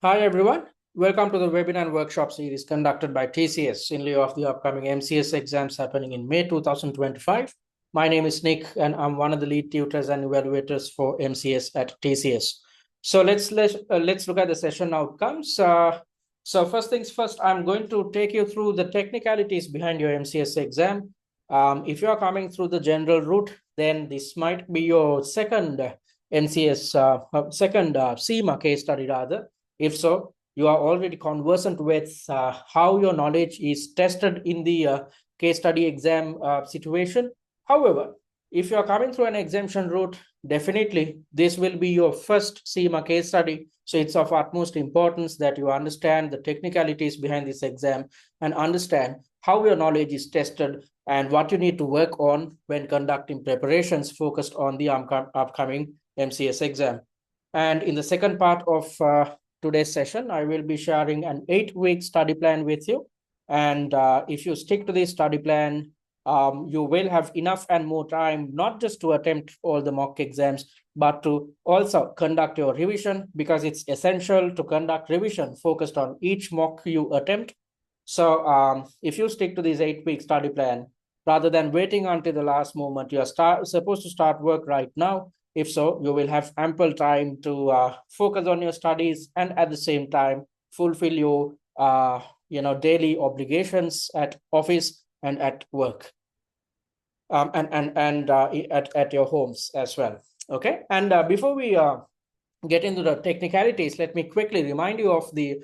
Hi, everyone. Welcome to the webinar and workshop series conducted by TCS in lieu of the upcoming MCS exams happening in May 2025. My name is Nick, and I'm one of the lead tutors and evaluators for MCS at TCS. So let's look at the session outcomes. So first things first, I'm going to take you through the technicalities behind your MCS exam. If you are coming through the general route, then this might be your second CIMA case study rather. If so, you are already conversant with how your knowledge is tested in the case study exam situation. However, if you are coming through an exemption route, definitely this will be your first CIMA case study. So it's of utmost importance that you understand the technicalities behind this exam and understand how your knowledge is tested and what you need to work on when conducting preparations focused on the upcoming MCS exam. And in the second part of today's session, I will be sharing an 8-week study plan with you. And if you stick to this study plan, you will have enough and more time, not just to attempt all the mock exams, but to also conduct your revision, because it's essential to conduct revision focused on each mock you attempt. So if you stick to this 8-week study plan, rather than waiting until the last moment, you are supposed to start work right now. If so, you will have ample time to focus on your studies and at the same time fulfill your daily obligations at office and at work, and at your homes as well. Okay, and before we get into the technicalities, let me quickly remind you of the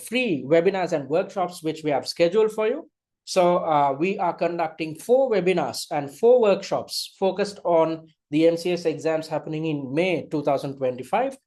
free webinars and workshops which we have scheduled for you. So we are conducting 4 webinars and 4 workshops focused on the MCS exams happening in May 2025.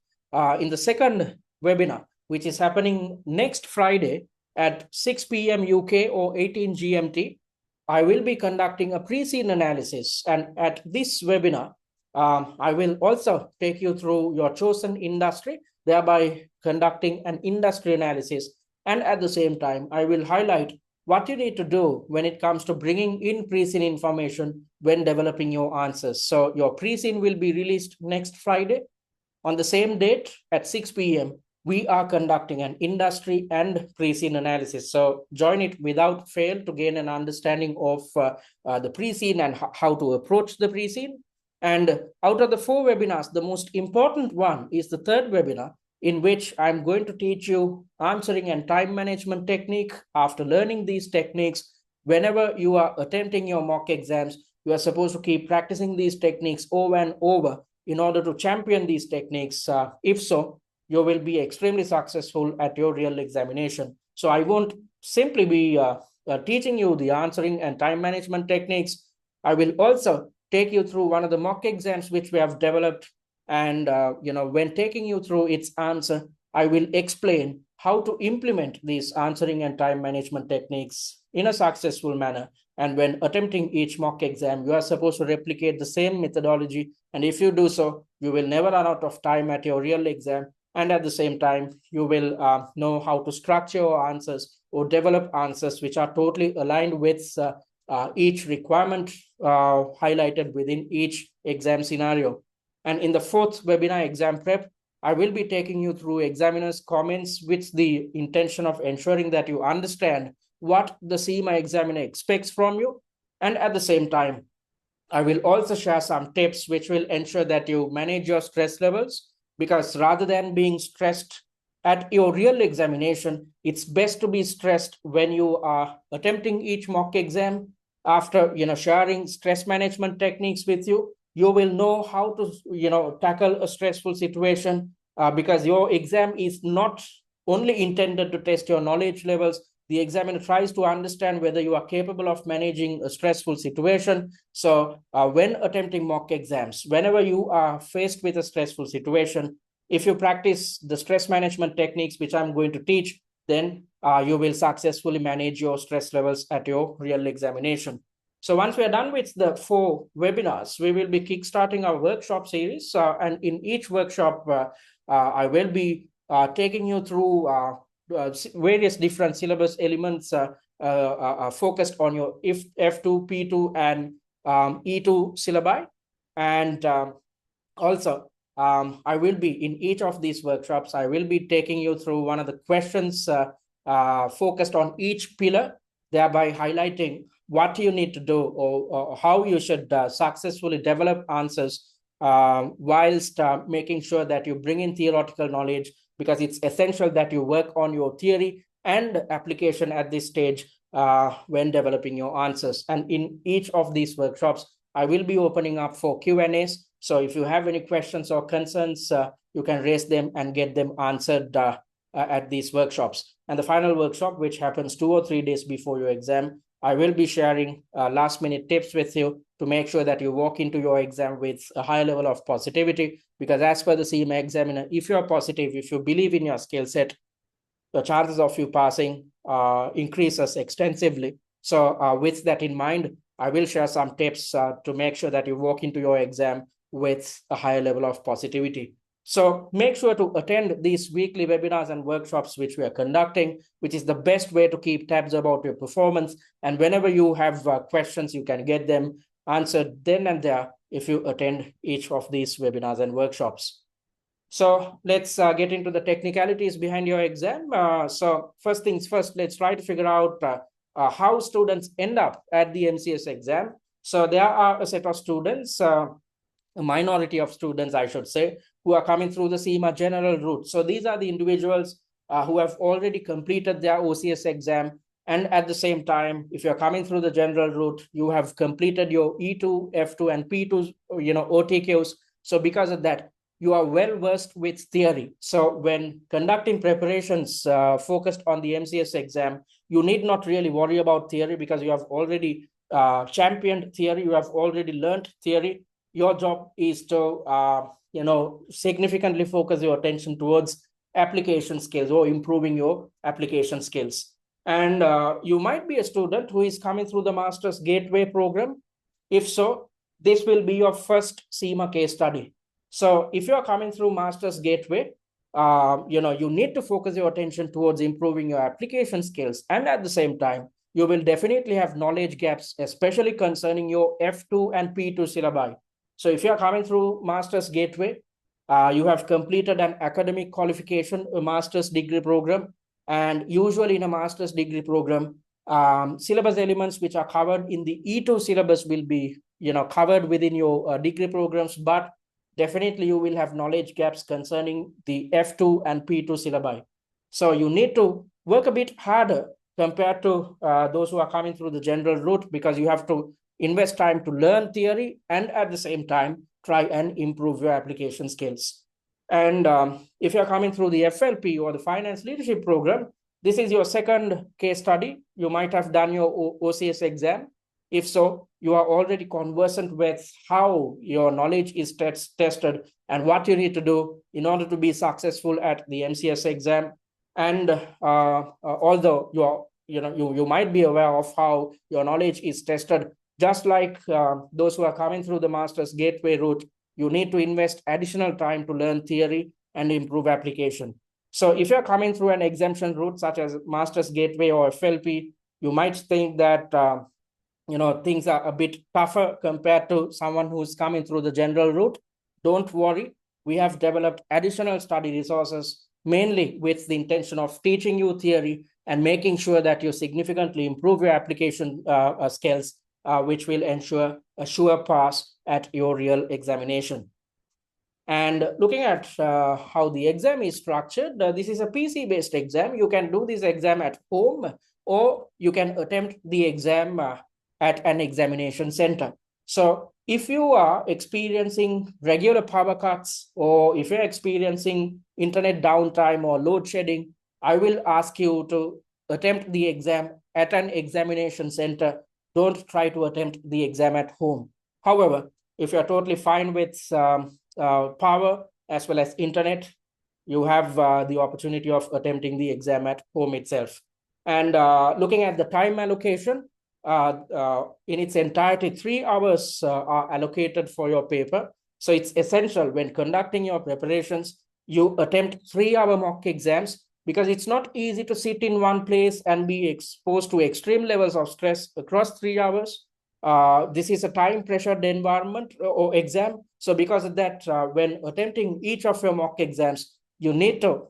In the second webinar, which is happening next Friday at 6 p.m. UK or 18 GMT, I will be conducting a pre-scene analysis. And at this webinar, I will also take you through your chosen industry, thereby conducting an industry analysis. And at the same time, I will highlight what you need to do when it comes to bringing in pre-scene information when developing your answers. So your pre-scene will be released next Friday. On the same date at 6 p.m., we are conducting an industry and pre-scene analysis. So join it without fail to gain an understanding of the pre-scene and how to approach the pre-scene. And out of the 4 webinars, the most important one is the third webinar, in which I'm going to teach you answering and time management technique. After learning these techniques, whenever you are attempting your mock exams, you are supposed to keep practicing these techniques over and over in order to champion these techniques. If so, you will be extremely successful at your real examination. So I won't simply be teaching you the answering and time management techniques. I will also take you through one of the mock exams which we have developed. And when taking you through its answer, I will explain how to implement these answering and time management techniques in a successful manner. And when attempting each mock exam, you are supposed to replicate the same methodology. And if you do so, you will never run out of time at your real exam. And at the same time, you will know how to structure your answers or develop answers which are totally aligned with each requirement highlighted within each exam scenario. And in the 4th webinar, exam prep, I will be taking you through examiners' comments with the intention of ensuring that you understand what the CIMA examiner expects from you. And at the same time, I will also share some tips which will ensure that you manage your stress levels, because rather than being stressed at your real examination, it's best to be stressed when you are attempting each mock exam. After sharing stress management techniques with you, you will know how to tackle a stressful situation, because your exam is not only intended to test your knowledge levels. The examiner tries to understand whether you are capable of managing a stressful situation. So when attempting mock exams, whenever you are faced with a stressful situation, if you practice the stress management techniques which I'm going to teach, then you will successfully manage your stress levels at your real examination. So once we are done with the 4 webinars, we will be kickstarting our workshop series. And in each workshop, I will be taking you through various different syllabus elements focused on your F2, P2, and E2 syllabi. And also, I will be in each of these workshops, I will be taking you through one of the questions focused on each pillar, thereby highlighting what you need to do, or how you should successfully develop answers whilst making sure that you bring in theoretical knowledge, because it's essential that you work on your theory and application at this stage when developing your answers. And in each of these workshops, I will be opening up for Q&As. So if you have any questions or concerns, you can raise them and get them answered at these workshops. And the final workshop, which happens 2 or 3 days before your exam, I will be sharing last minute tips with you to make sure that you walk into your exam with a high level of positivity. Because as per the CIMA examiner, if you're positive, if you believe in your skill set, the chances of you passing increases extensively. So with that in mind, I will share some tips to make sure that you walk into your exam with a higher level of positivity. So make sure to attend these weekly webinars and workshops which we are conducting, which is the best way to keep tabs about your performance. And whenever you have questions, you can get them answered then and there if you attend each of these webinars and workshops. So let's get into the technicalities behind your exam. So first things first, let's try to figure out how students end up at the MCS exam. So there are a set of students, a minority of students, I should say, who are coming through the CIMA general route. So these are the individuals who have already completed their OCS exam. And at the same time, if you're coming through the general route, you have completed your E2, F2, and P2, OTQs. So because of that, you are well versed with theory. So when conducting preparations focused on the MCS exam, you need not really worry about theory because you have already championed theory, you have already learned theory. Your job is to significantly focus your attention towards application skills or improving your application skills. And you might be a student who is coming through the Master's Gateway program. If so, this will be your first CIMA case study. So if you're coming through Master's Gateway, you need to focus your attention towards improving your application skills. And at the same time, you will definitely have knowledge gaps, especially concerning your F2 and P2 syllabi. So if you're coming through Master's Gateway, you have completed an academic qualification, a master's degree program. And usually in a master's degree program, syllabus elements which are covered in the E2 syllabus will be covered within your degree programs, but definitely you will have knowledge gaps concerning the F2 and P2 syllabi. So you need to work a bit harder compared to those who are coming through the general route, because you have to invest time to learn theory and at the same time try and improve your application skills. And if you're coming through the FLP or the finance leadership program, this is your second case study. You might have done your OCS exam. If so, you are already conversant with how your knowledge is tested and what you need to do in order to be successful at the MCS exam. And although you might be aware of how your knowledge is tested, just like those who are coming through the Master's Gateway route, you need to invest additional time to learn theory and improve application. So if you're coming through an exemption route such as Master's Gateway or FLP, you might think that things are a bit tougher compared to someone who's coming through the general route. Don't worry, we have developed additional study resources mainly with the intention of teaching you theory and making sure that you significantly improve your application skills, which will ensure a sure pass at your real examination. And looking at how the exam is structured, this is a PC-based exam. You can do this exam at home, or you can attempt the exam at an examination center. So if you are experiencing regular power cuts, or if you're experiencing internet downtime or load shedding, I will ask you to attempt the exam at an examination center. Don't try to attempt the exam at home. However, if you're totally fine with power as well as internet, you have the opportunity of attempting the exam at home itself. And looking at the time allocation, in its entirety, 3 hours are allocated for your paper. So it's essential when conducting your preparations, you attempt 3-hour mock exams, because it's not easy to sit in one place and be exposed to extreme levels of stress across 3 hours. this is a time pressured environment or exam. So because of that, when attempting each of your mock exams, you need to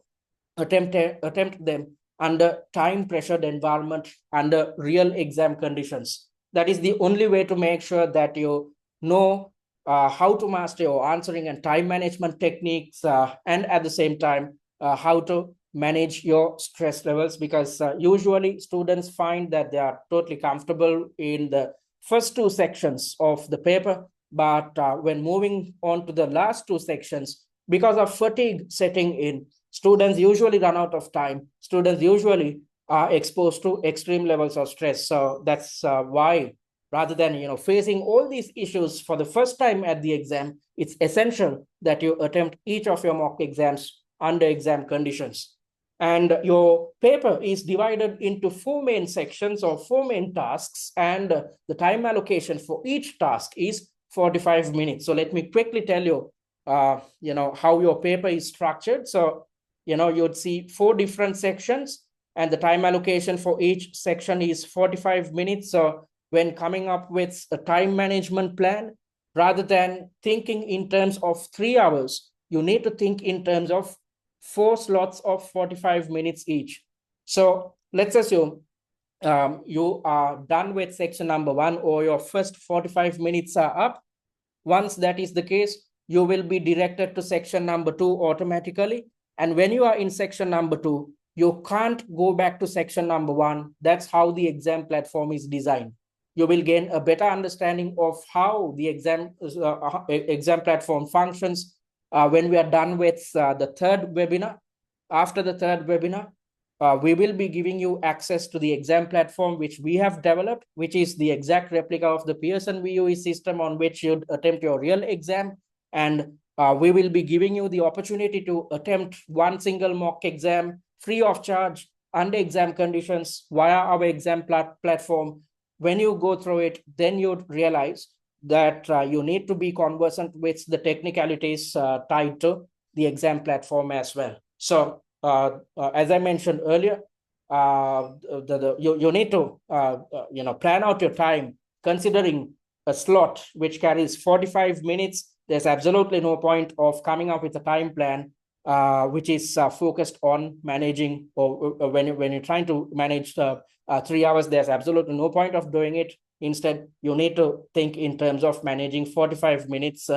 attempt them under time pressured environment, under real exam conditions. That is the only way to make sure that you know how to master your answering and time management techniques, and at the same time how to manage your stress levels, because usually students find that they are totally comfortable in the first two sections of the paper, but when moving on to the last two sections, because of fatigue setting in, students usually run out of time. Students usually are exposed to extreme levels of stress. So that's why, rather than facing all these issues for the first time at the exam, it's essential that you attempt each of your mock exams under exam conditions. And your paper is divided into four main sections or four main tasks, and the time allocation for each task is 45 minutes. So let me quickly tell you how your paper is structured. So you'd see four different sections, and the time allocation for each section is 45 minutes. So when coming up with a time management plan, rather than thinking in terms of 3 hours, you need to think in terms of four slots of 45 minutes each. So let's assume you are done with section number 1, or your first 45 minutes are up. Once that is the case, you will be directed to section number 2 automatically. And when you are in section number 2, you can't go back to section number 1. That's how the exam platform is designed. You will gain a better understanding of how the exam platform functions when we are done with the third webinar. After the third webinar, we will be giving you access to the exam platform which we have developed, which is the exact replica of the Pearson VUE system on which you'd attempt your real exam. And we will be giving you the opportunity to attempt one single mock exam free of charge under exam conditions via our exam platform. When you go through it, then you'd realize that you need to be conversant with the technicalities tied to the exam platform as well. So as I mentioned earlier, you need to plan out your time considering a slot which carries 45 minutes. There's absolutely no point of coming up with a time plan which is focused on managing, or when you're trying to manage 3 hours, there's absolutely no point of doing it. Instead, you need to think in terms of managing 45 minutes,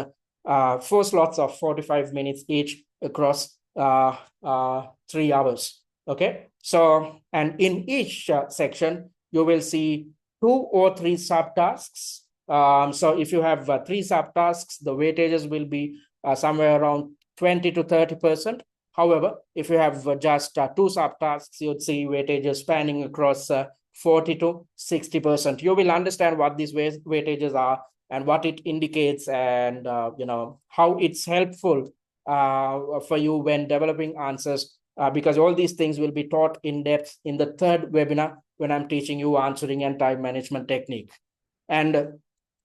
4 slots of 45 minutes each across 3 hours. Okay. So, and in each section, you will see 2 or 3 subtasks. So if you have 3 subtasks, the weightages will be somewhere around 20 to 30%. However, if you have just 2 subtasks, you'd see weightages spanning across 40 to 60%. You will understand what these weightages are and what it indicates, and how it's helpful for you when developing answers, because all these things will be taught in depth in the third webinar when I'm teaching you answering and time management technique. And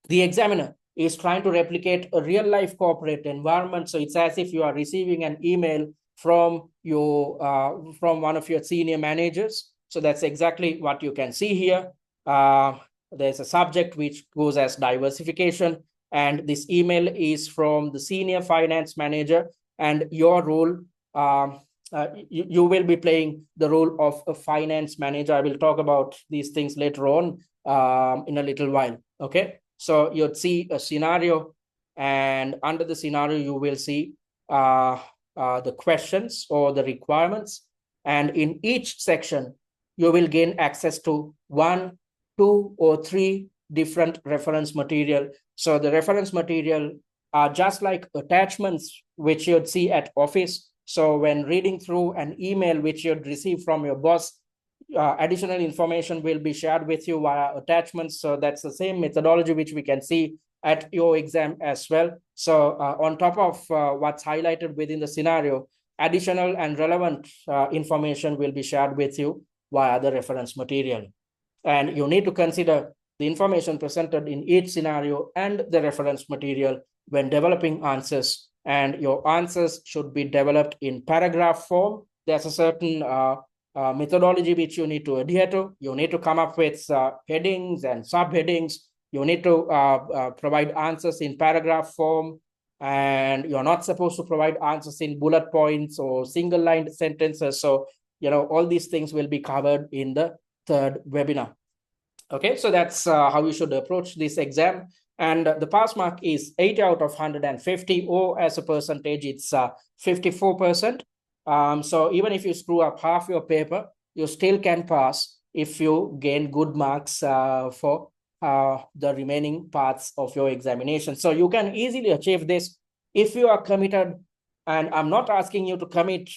the examiner is trying to replicate a real life corporate environment. So it's as if you are receiving an email from from one of your senior managers. So that's exactly what you can see here. There's a subject which goes as diversification, and this email is from the senior finance manager, and your role, you will be playing the role of a finance manager. I will talk about these things later on in a little while. Okay, so you'd see a scenario, and under the scenario you will see the questions or the requirements, and in each section you will gain access to 1, 2, or 3 different reference material. So the reference material are just like attachments which you'd see at office. So when reading through an email which you'd receive from your boss, additional information will be shared with you via attachments. So that's the same methodology which we can see at your exam as well. So on top of what's highlighted within the scenario, additional and relevant information will be shared with you via the reference material. And you need to consider the information presented in each scenario and the reference material when developing answers. And your answers should be developed in paragraph form. There's a certain methodology which you need to adhere to. You need to come up with headings and subheadings You need to provide answers in paragraph form, and you're not supposed to provide answers in bullet points or single line sentences. So, all these things will be covered in the third webinar. Okay, so that's how you should approach this exam. And the pass mark is 80 out of 150, or as a percentage, it's 54%. So even if you screw up half your paper, you still can pass if you gain good marks for the remaining parts of your examination. So you can easily achieve this if you are committed. And I'm not asking you to commit,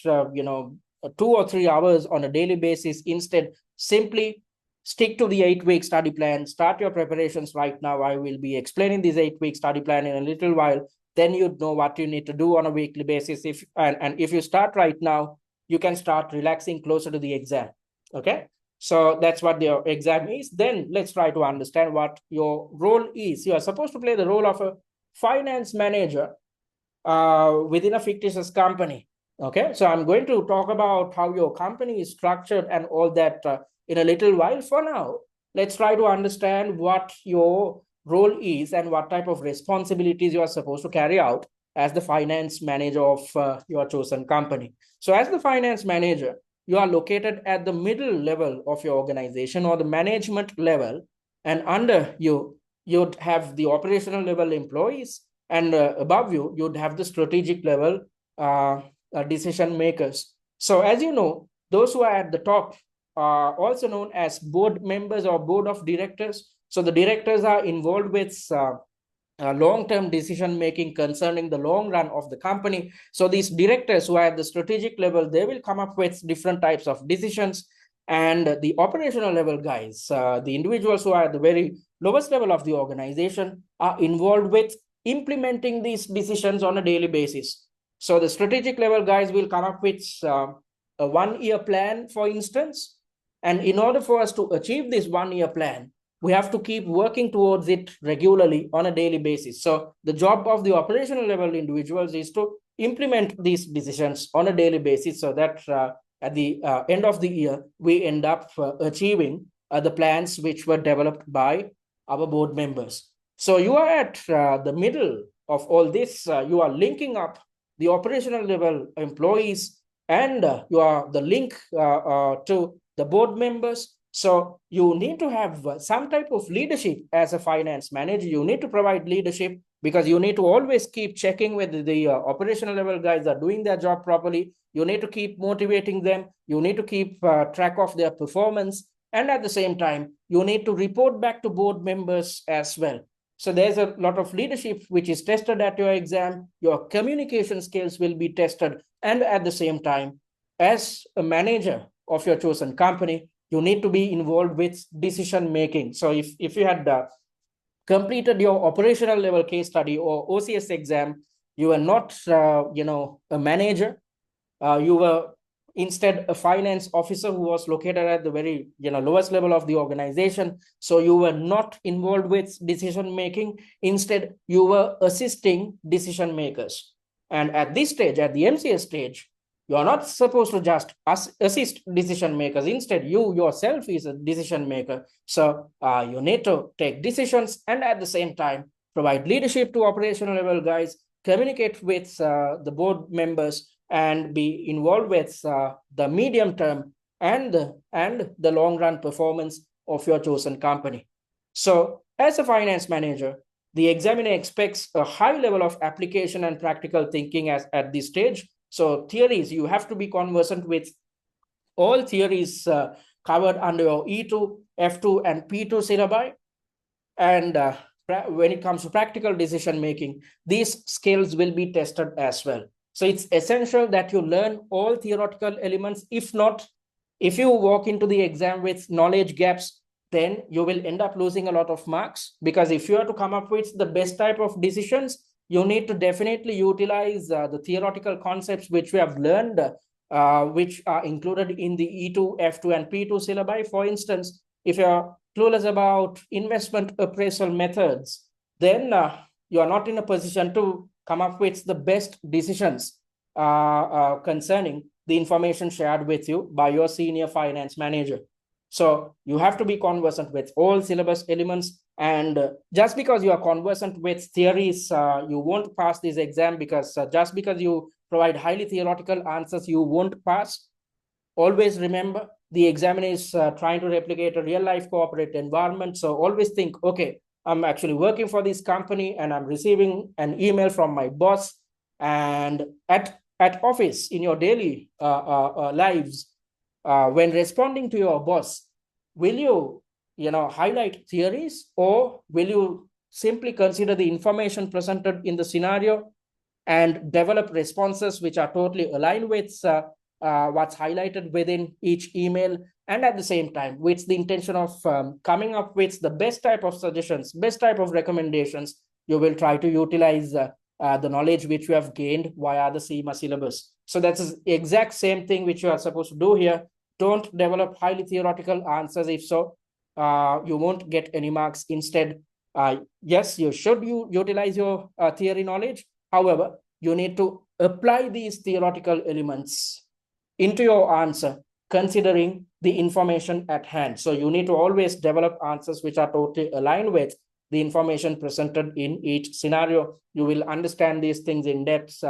2 or 3 hours on a daily basis. Instead, simply stick to the 8-week study plan. Start your preparations right now. I will be explaining this 8-week study plan in a little while. Then you'd know what you need to do on a weekly basis. And if you start right now, you can start relaxing closer to the exam. Okay, so that's what the exam is. Then let's try to understand what your role is. You are supposed to play the role of a finance manager within a fictitious company. Okay, so I'm going to talk about how your company is structured and all that in a little while. For now, let's try to understand what your role is and what type of responsibilities you are supposed to carry out as the finance manager of your chosen company. So as the finance manager, you are located at the middle level of your organization, or the management level, and under you, you'd have the operational level employees, and above you, you'd have the strategic level decision makers. So as you know, those who are at the top are also known as board members or board of directors. So the directors are involved with long-term decision making concerning the long run of the company. So these directors who are at the strategic level, they will come up with different types of decisions. And the operational level guys, the individuals who are at the very lowest level of the organization, are involved with implementing these decisions on a daily basis. So the strategic level guys will come up with a 1-year plan, for instance. And in order for us to achieve this 1-year plan, we have to keep working towards it regularly on a daily basis. So the job of the operational level individuals is to implement these decisions on a daily basis, so that at the end of the year, we end up achieving the plans which were developed by our board members. So you are at the middle of all this. You are linking up the operational level employees, and you are the link to the board members. So you need to have some type of leadership as a finance manager. You need to provide leadership, because you need to always keep checking whether the operational level guys are doing their job properly. You need to keep motivating them. You need to keep track of their performance. And at the same time, you need to report back to board members as well. So there's a lot of leadership which is tested at your exam. Your communication skills will be tested. And at the same time, as a manager of your chosen company, you need to be involved with decision making. So if you had completed your operational level case study or OCS exam, you were not a manager. You were instead a finance officer who was located at the very lowest level of the organization. So you were not involved with decision making. Instead, you were assisting decision makers. And at this stage, at the MCS stage, you are not supposed to just assist decision makers. Instead, you yourself is a decision maker. So you need to take decisions, and at the same time provide leadership to operational level guys, communicate with the board members, and be involved with the medium term and the long run performance of your chosen company. So as a finance manager, the examiner expects a high level of application and practical thinking at this stage. So theories, you have to be conversant with all theories covered under your E2, F2, and P2 syllabi. And when it comes to practical decision making, these skills will be tested as well. So it's essential that you learn all theoretical elements. If not, if you walk into the exam with knowledge gaps, then you will end up losing a lot of marks, because if you are to come up with the best type of decisions, you need to definitely utilize the theoretical concepts which we have learned, which are included in the E2, F2, and P2 syllabi. For instance, if you're clueless about investment appraisal methods, then you are not in a position to come up with the best decisions concerning the information shared with you by your senior finance manager. So you have to be conversant with all syllabus elements, And just because you are conversant with theories, you won't pass this exam, because just because you provide highly theoretical answers, you won't pass. Always remember, the examiner is trying to replicate a real life corporate environment. So always think, okay, I'm actually working for this company and I'm receiving an email from my boss. And at office, in your daily lives, when responding to your boss, will you highlight theories, or will you simply consider the information presented in the scenario and develop responses which are totally aligned with what's highlighted within each email, and at the same time with the intention of coming up with the best type of suggestions, best type of recommendations? You will try to utilize the knowledge which you have gained via the CIMA syllabus. So that's the exact same thing which you are supposed to do here. Don't develop highly theoretical answers. If so, you won't get any marks. Instead, yes, you should utilize your theory knowledge. However, you need to apply these theoretical elements into your answer, considering the information at hand. So you need to always develop answers which are totally aligned with the information presented in each scenario. You will understand these things in depth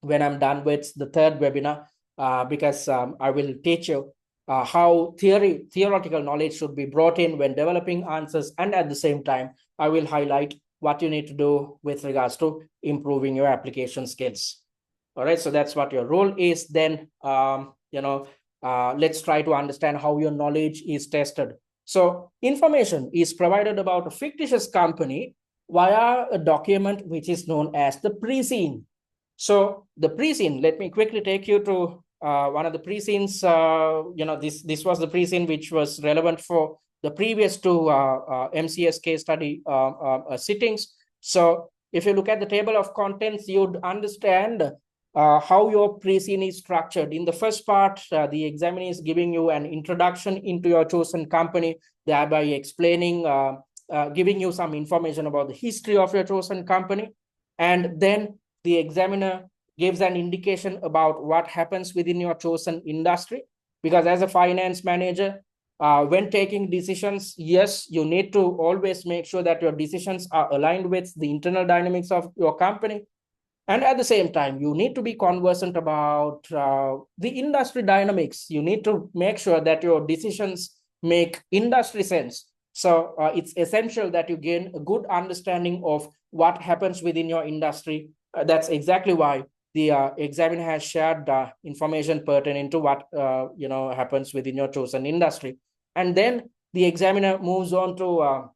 when I'm done with the third webinar, because I will teach you how theoretical knowledge should be brought in when developing answers, and at the same time, I will highlight what you need to do with regards to improving your application skills. All right, so that's what your role is. Then, let's try to understand how your knowledge is tested. So information is provided about a fictitious company via a document which is known as the pre-scene. So the pre-scene, let me quickly take you to one of the pre-scenes. This was the pre-scene which was relevant for the previous two MCS case study sittings. So if you look at the table of contents, you'd understand how your pre-scene is structured. In the first part, the examiner is giving you an introduction into your chosen company, thereby explaining, giving you some information about the history of your chosen company. And then the examiner gives an indication about what happens within your chosen industry. Because as a finance manager, when taking decisions, yes, you need to always make sure that your decisions are aligned with the internal dynamics of your company. And at the same time, you need to be conversant about the industry dynamics. You need to make sure that your decisions make industry sense. So it's essential that you gain a good understanding of what happens within your industry. That's exactly why the examiner has shared information pertaining to what happens within your chosen industry. And then the examiner moves on to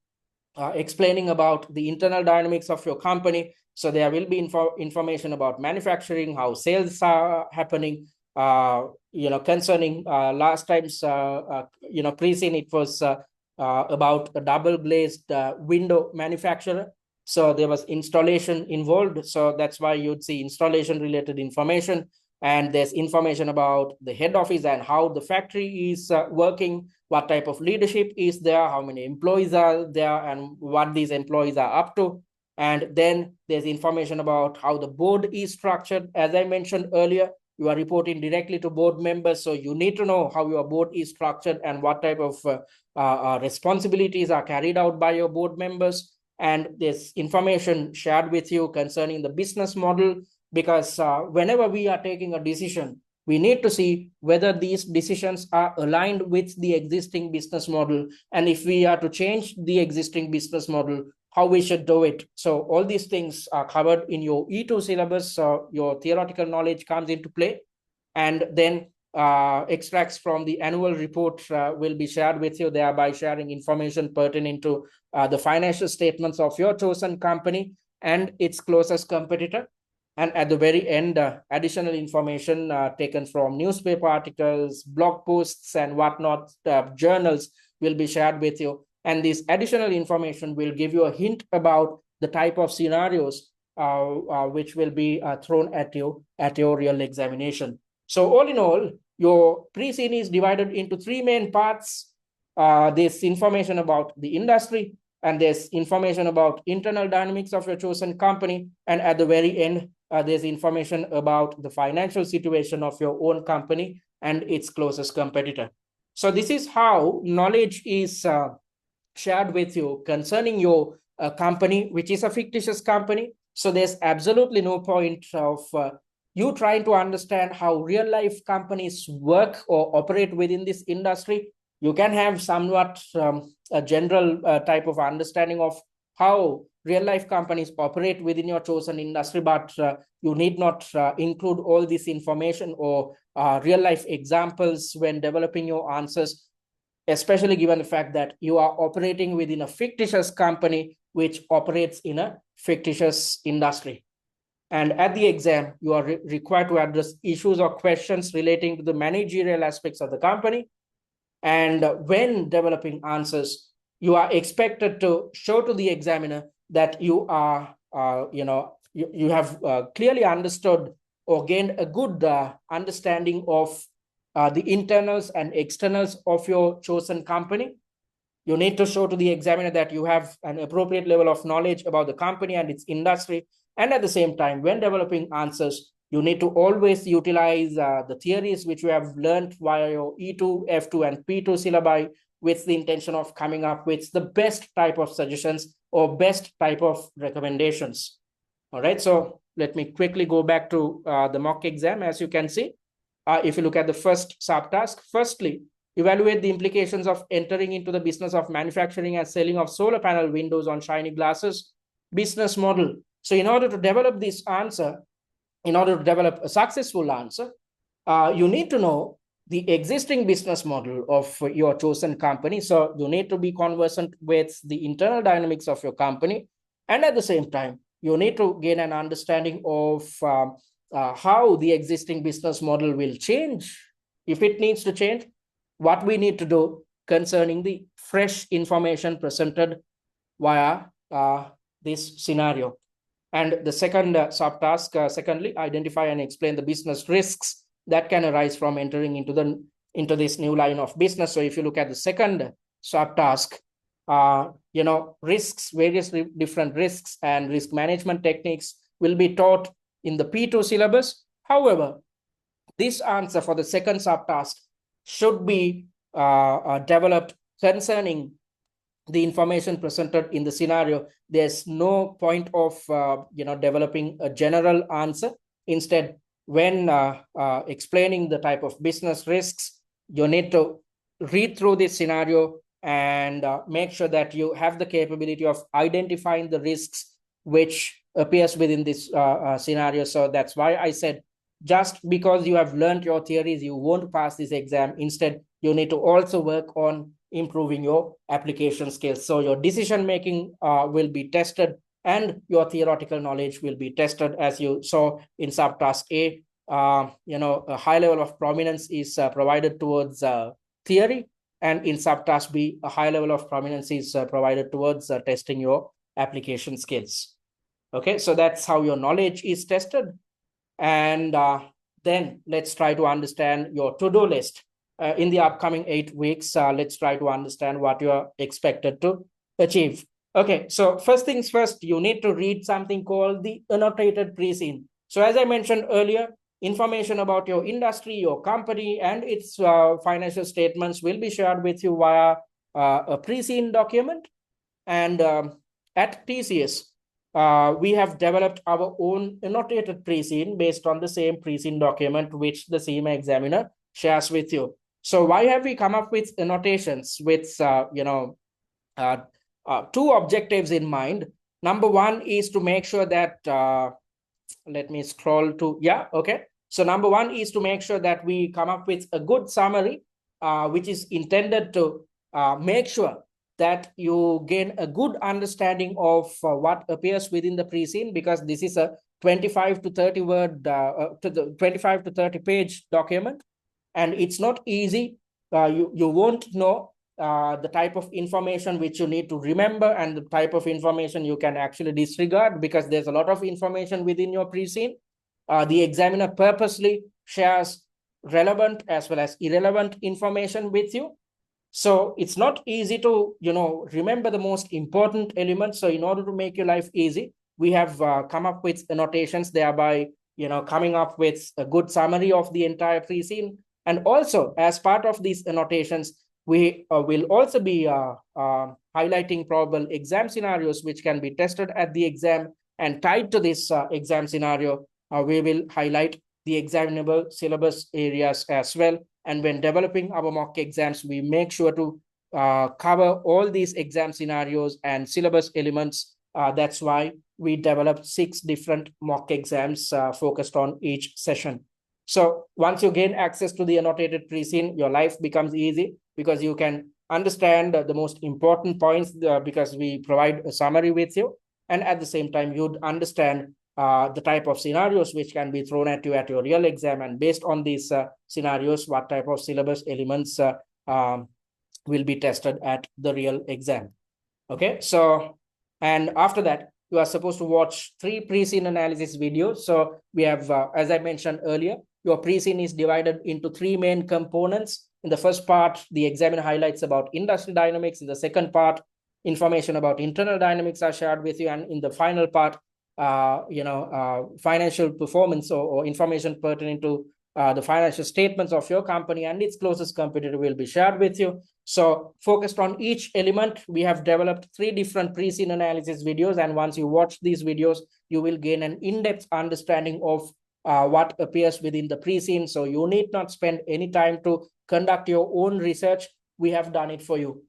explaining about the internal dynamics of your company. So there will be information about manufacturing, how sales are happening, concerning last time's, pre-scene, it was about a double glazed window manufacturer. So there was installation involved. So that's why you'd see installation related information. And there's information about the head office and how the factory is working, what type of leadership is there, how many employees are there, and what these employees are up to. And then there's information about how the board is structured. As I mentioned earlier, you are reporting directly to board members. So you need to know how your board is structured and what type of responsibilities are carried out by your board members. And there's information shared with you concerning the business model, because whenever we are taking a decision, we need to see whether these decisions are aligned with the existing business model. And if we are to change the existing business model, how we should do it. So all these things are covered in your E2 syllabus. So your theoretical knowledge comes into play. And then extracts from the annual report will be shared with you, thereby sharing information pertaining to the financial statements of your chosen company and its closest competitor. And at the very end, additional information taken from newspaper articles, blog posts, and whatnot, journals will be shared with you. And this additional information will give you a hint about the type of scenarios which will be thrown at you at your real examination. So all in all, your pre-scene is divided into three main parts. There's information about the industry, and there's information about internal dynamics of your chosen company. And at the very end, there's information about the financial situation of your own company and its closest competitor. So this is how knowledge is shared with you concerning your company, which is a fictitious company. So there's absolutely no point of you trying to understand how real life companies work or operate within this industry. You can have somewhat a general type of understanding of how real life companies operate within your chosen industry, but you need not include all this information or real life examples when developing your answers, especially given the fact that you are operating within a fictitious company which operates in a fictitious industry. And at the exam, you are required to address issues or questions relating to the managerial aspects of the company. And when developing answers, you are expected to show to the examiner that you are, you have clearly understood or gained a good understanding of the internals and externals of your chosen company. You need to show to the examiner that you have an appropriate level of knowledge about the company and its industry. And at the same time, when developing answers, you need to always utilize the theories which you have learned via your E2, F2, and P2 syllabi with the intention of coming up with the best type of suggestions or best type of recommendations. All right, so let me quickly go back to the mock exam. As you can see, if you look at the first subtask, firstly, evaluate the implications of entering into the business of manufacturing and selling of solar panel windows on shiny glasses business model. So in order to develop this answer, in order to develop a successful answer, you need to know the existing business model of your chosen company. So you need to be conversant with the internal dynamics of your company. And at the same time, you need to gain an understanding of how the existing business model will change. If it needs to change, what we need to do concerning the fresh information presented via this scenario. And the second subtask, secondly, identify and explain the business risks that can arise from entering into this new line of business. So if you look at the second subtask, risks, various different risks and risk management techniques will be taught in the P2 syllabus. However, this answer for the second subtask should be developed concerning the information presented in the scenario. There's no point of developing a general answer. Instead, when explaining the type of business risks, you need to read through this scenario and make sure that you have the capability of identifying the risks which appears within this scenario. So that's why I said, just because you have learned your theories, you won't pass this exam. Instead, you need to also work on improving your application skills. So your decision making will be tested and your theoretical knowledge will be tested. As you saw in subtask A, a high level of prominence is provided towards theory, and in subtask B, a high level of prominence is provided towards testing your application skills. Okay, so that's how your knowledge is tested. And then let's try to understand your to-do list. In the upcoming 8 weeks, let's try to understand what you are expected to achieve. Okay, so first things first, you need to read something called the annotated pre-scene. So as I mentioned earlier, information about your industry, your company, and its financial statements will be shared with you via a pre-scene document. And at TCS, we have developed our own annotated pre-scene based on the same pre-scene document which the CIMA examiner shares with you. So why have we come up with annotations with two objectives in mind? Number one is to make sure that let me scroll to so number one is to make sure that we come up with a good summary which is intended to make sure that you gain a good understanding of what appears within the pre-scene, because this is a 25 to 30 word to the 25 to 30 page document, and it's not easy. You won't know the type of information which you need to remember and the type of information you can actually disregard, because there's a lot of information within your pre-scene. The examiner purposely shares relevant as well as irrelevant information with you. So it's not easy to, remember the most important elements. So in order to make your life easy, we have come up with annotations, thereby, coming up with a good summary of the entire pre-scene. And also, as part of these annotations, we will also be highlighting probable exam scenarios which can be tested at the exam, and tied to this exam scenario, we will highlight the examinable syllabus areas as well. And when developing our mock exams, we make sure to cover all these exam scenarios and syllabus elements. That's why we developed 6 different mock exams focused on each session. So once you gain access to the annotated pre-scene, your life becomes easy because you can understand the most important points because we provide a summary with you. And at the same time, you'd understand the type of scenarios which can be thrown at you at your real exam. And based on these scenarios, what type of syllabus elements will be tested at the real exam. Okay, so, and after that, you are supposed to watch 3 pre-scene analysis videos. So we have, as I mentioned earlier, your pre-scene is divided into 3 main components. In the first part, the examiner highlights about industry dynamics. In the second part, information about internal dynamics are shared with you. And in the final part, financial performance or information pertaining to the financial statements of your company and its closest competitor will be shared with you. So focused on each element, we have developed 3 different pre-scene analysis videos. And once you watch these videos, you will gain an in-depth understanding of what appears within the pre-scene. So you need not spend any time to conduct your own research. We have done it for you.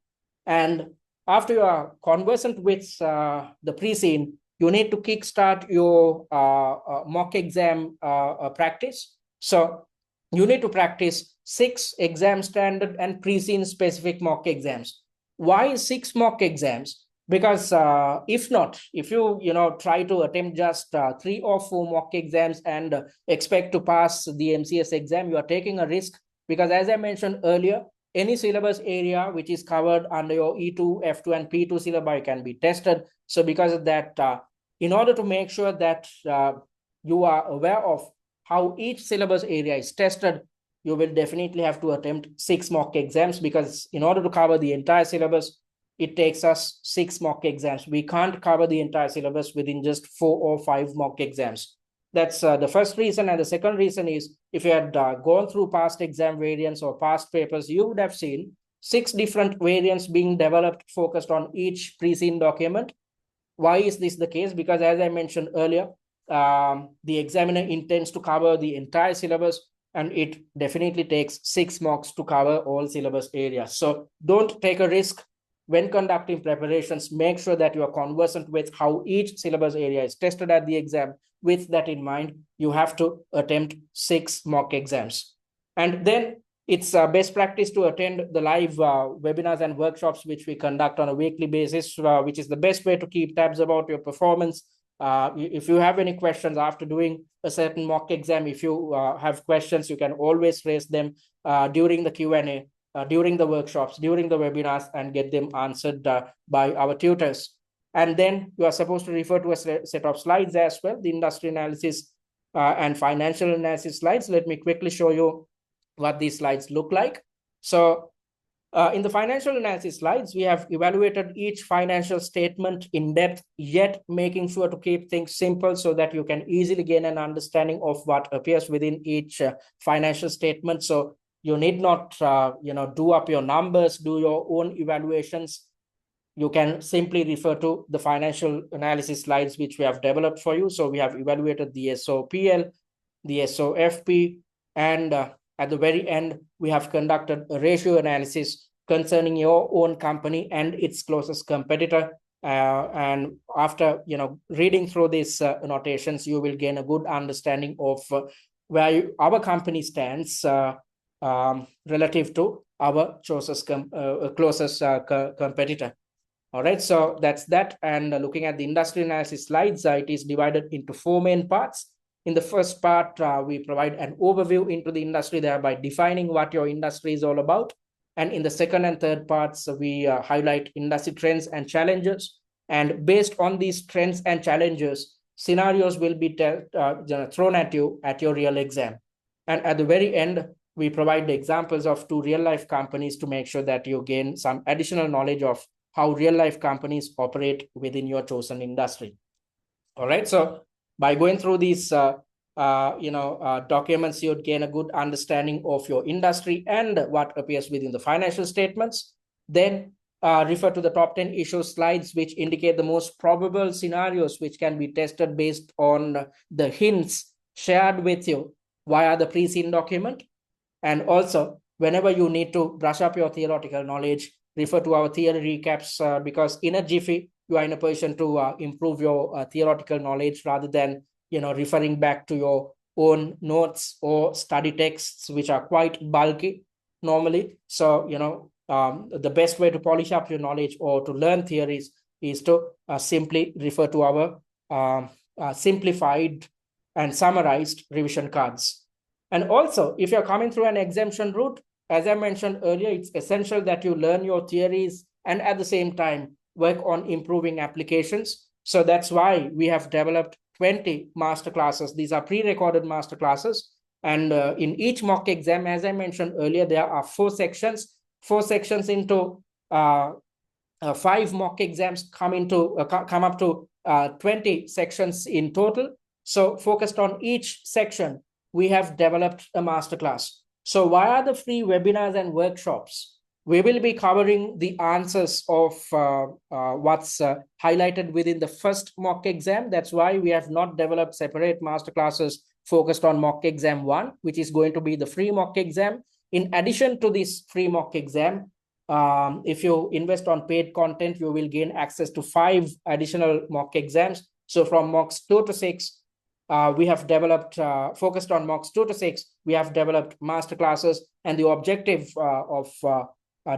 And after you are conversant with the pre-scene, you need to kickstart your mock exam practice. So you need to practice 6 exam standard and pre-scene specific mock exams. Why 6 mock exams? Because if you try to attempt just 3 or 4 mock exams and expect to pass the MCS exam, you are taking a risk. Because as I mentioned earlier, any syllabus area which is covered under your E2, F2, and P2 syllabi can be tested. So because of that, in order to make sure that you are aware of how each syllabus area is tested, you will definitely have to attempt 6 mock exams, because in order to cover the entire syllabus, it takes us 6 mock exams. We can't cover the entire syllabus within just 4 or 5 mock exams. That's the first reason. And the second reason is, if you had gone through past exam variants or past papers, you would have seen 6 different variants being developed focused on each pre-scene document. Why is this the case? Because as I mentioned earlier, the examiner intends to cover the entire syllabus, and it definitely takes 6 mocks to cover all syllabus areas. So don't take a risk when conducting preparations. Make sure that you are conversant with how each syllabus area is tested at the exam. With that in mind, you have to attempt 6 mock exams. And then it's best practice to attend the live webinars and workshops which we conduct on a weekly basis, which is the best way to keep tabs about your performance. If you have any questions after doing a certain mock exam, if you have questions, you can always raise them during the Q&A, during the workshops, during the webinars, and get them answered by our tutors. And then you are supposed to refer to a set of slides as well, the industry analysis and financial analysis slides. Let me quickly show you what these slides look like. So in the financial analysis slides, we have evaluated each financial statement in depth, yet making sure to keep things simple so that you can easily gain an understanding of what appears within each financial statement. So you need not do up your numbers, do your own evaluations. You can simply refer to the financial analysis slides which we have developed for you. So we have evaluated the SOPL, the SOFP, and at the very end, we have conducted a ratio analysis concerning your own company and its closest competitor. And after reading through these annotations, you will gain a good understanding of where our company stands relative to our closest competitor. All right, so that's that. And looking at the industry analysis slides, it is divided into 4 main parts. In the first part, we provide an overview into the industry, thereby defining what your industry is all about. And in the second and third parts, we highlight industry trends and challenges. And based on these trends and challenges, scenarios will be thrown at you at your real exam. And at the very end, we provide the examples of 2 real-life companies to make sure that you gain some additional knowledge of how real-life companies operate within your chosen industry. All right, so by going through these documents, you'd gain a good understanding of your industry and what appears within the financial statements. Then refer to the top 10 issue slides, which indicate the most probable scenarios which can be tested based on the hints shared with you via the pre-seen document. And also, whenever you need to brush up your theoretical knowledge, refer to our theory recaps, because in a jiffy, you are in a position to improve your theoretical knowledge rather than, referring back to your own notes or study texts, which are quite bulky normally. So, the best way to polish up your knowledge or to learn theories is to simply refer to our simplified and summarized revision cards. And also, if you're coming through an exemption route, as I mentioned earlier, it's essential that you learn your theories and at the same time work on improving applications. So that's why we have developed 20 masterclasses. These are pre-recorded masterclasses. And in each mock exam, as I mentioned earlier, there are 4 sections into 5 mock exams come up to 20 sections in total. So focused on each section, we have developed a masterclass. So via the free webinars and workshops, we will be covering the answers of what's highlighted within the first mock exam. That's why we have not developed separate masterclasses focused on mock exam 1, which is going to be the free mock exam. In addition to this free mock exam, if you invest on paid content, you will gain access to 5 additional mock exams. So from mocks 2 to 6, we have developed, focused on mocks 2 to 6, we have developed masterclasses, and the objective of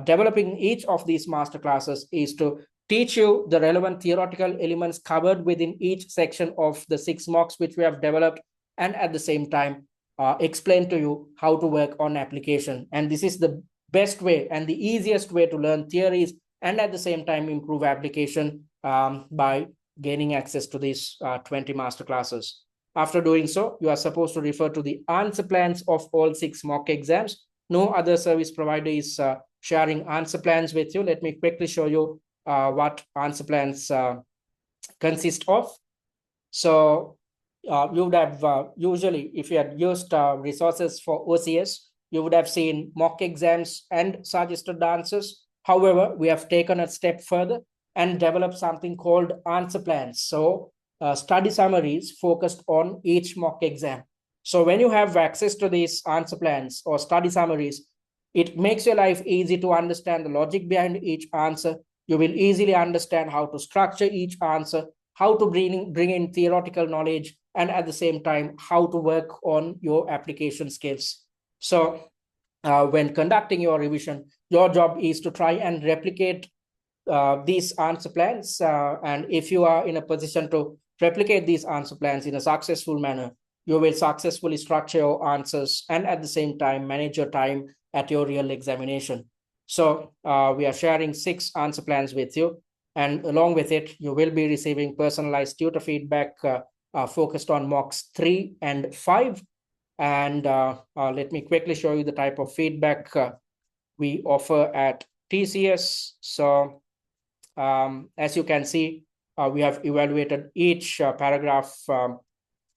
developing each of these masterclasses is to teach you the relevant theoretical elements covered within each section of the 6 mocks which we have developed, and at the same time explain to you how to work on application. And this is the best way and the easiest way to learn theories and at the same time improve application by gaining access to these 20 masterclasses. After doing so, you are supposed to refer to the answer plans of all 6 mock exams. No other service provider is sharing answer plans with you. Let me quickly show you what answer plans consist of. So you would have usually, if you had used resources for OCS, you would have seen mock exams and suggested answers. However, we have taken a step further and developed something called answer plans. So study summaries focused on each mock exam. So when you have access to these answer plans or study summaries, it makes your life easy to understand the logic behind each answer. You will easily understand how to structure each answer, how to bring in theoretical knowledge, and at the same time, how to work on your application skills. So when conducting your revision, your job is to try and replicate these answer plans. And if you are in a position to replicate these answer plans in a successful manner, you will successfully structure your answers and at the same time manage your time at your real examination. So we are sharing 6 answer plans with you. And along with it, you will be receiving personalized tutor feedback focused on mocks 3 and 5. And let me quickly show you the type of feedback we offer at TCS. So as you can see, we have evaluated each paragraph,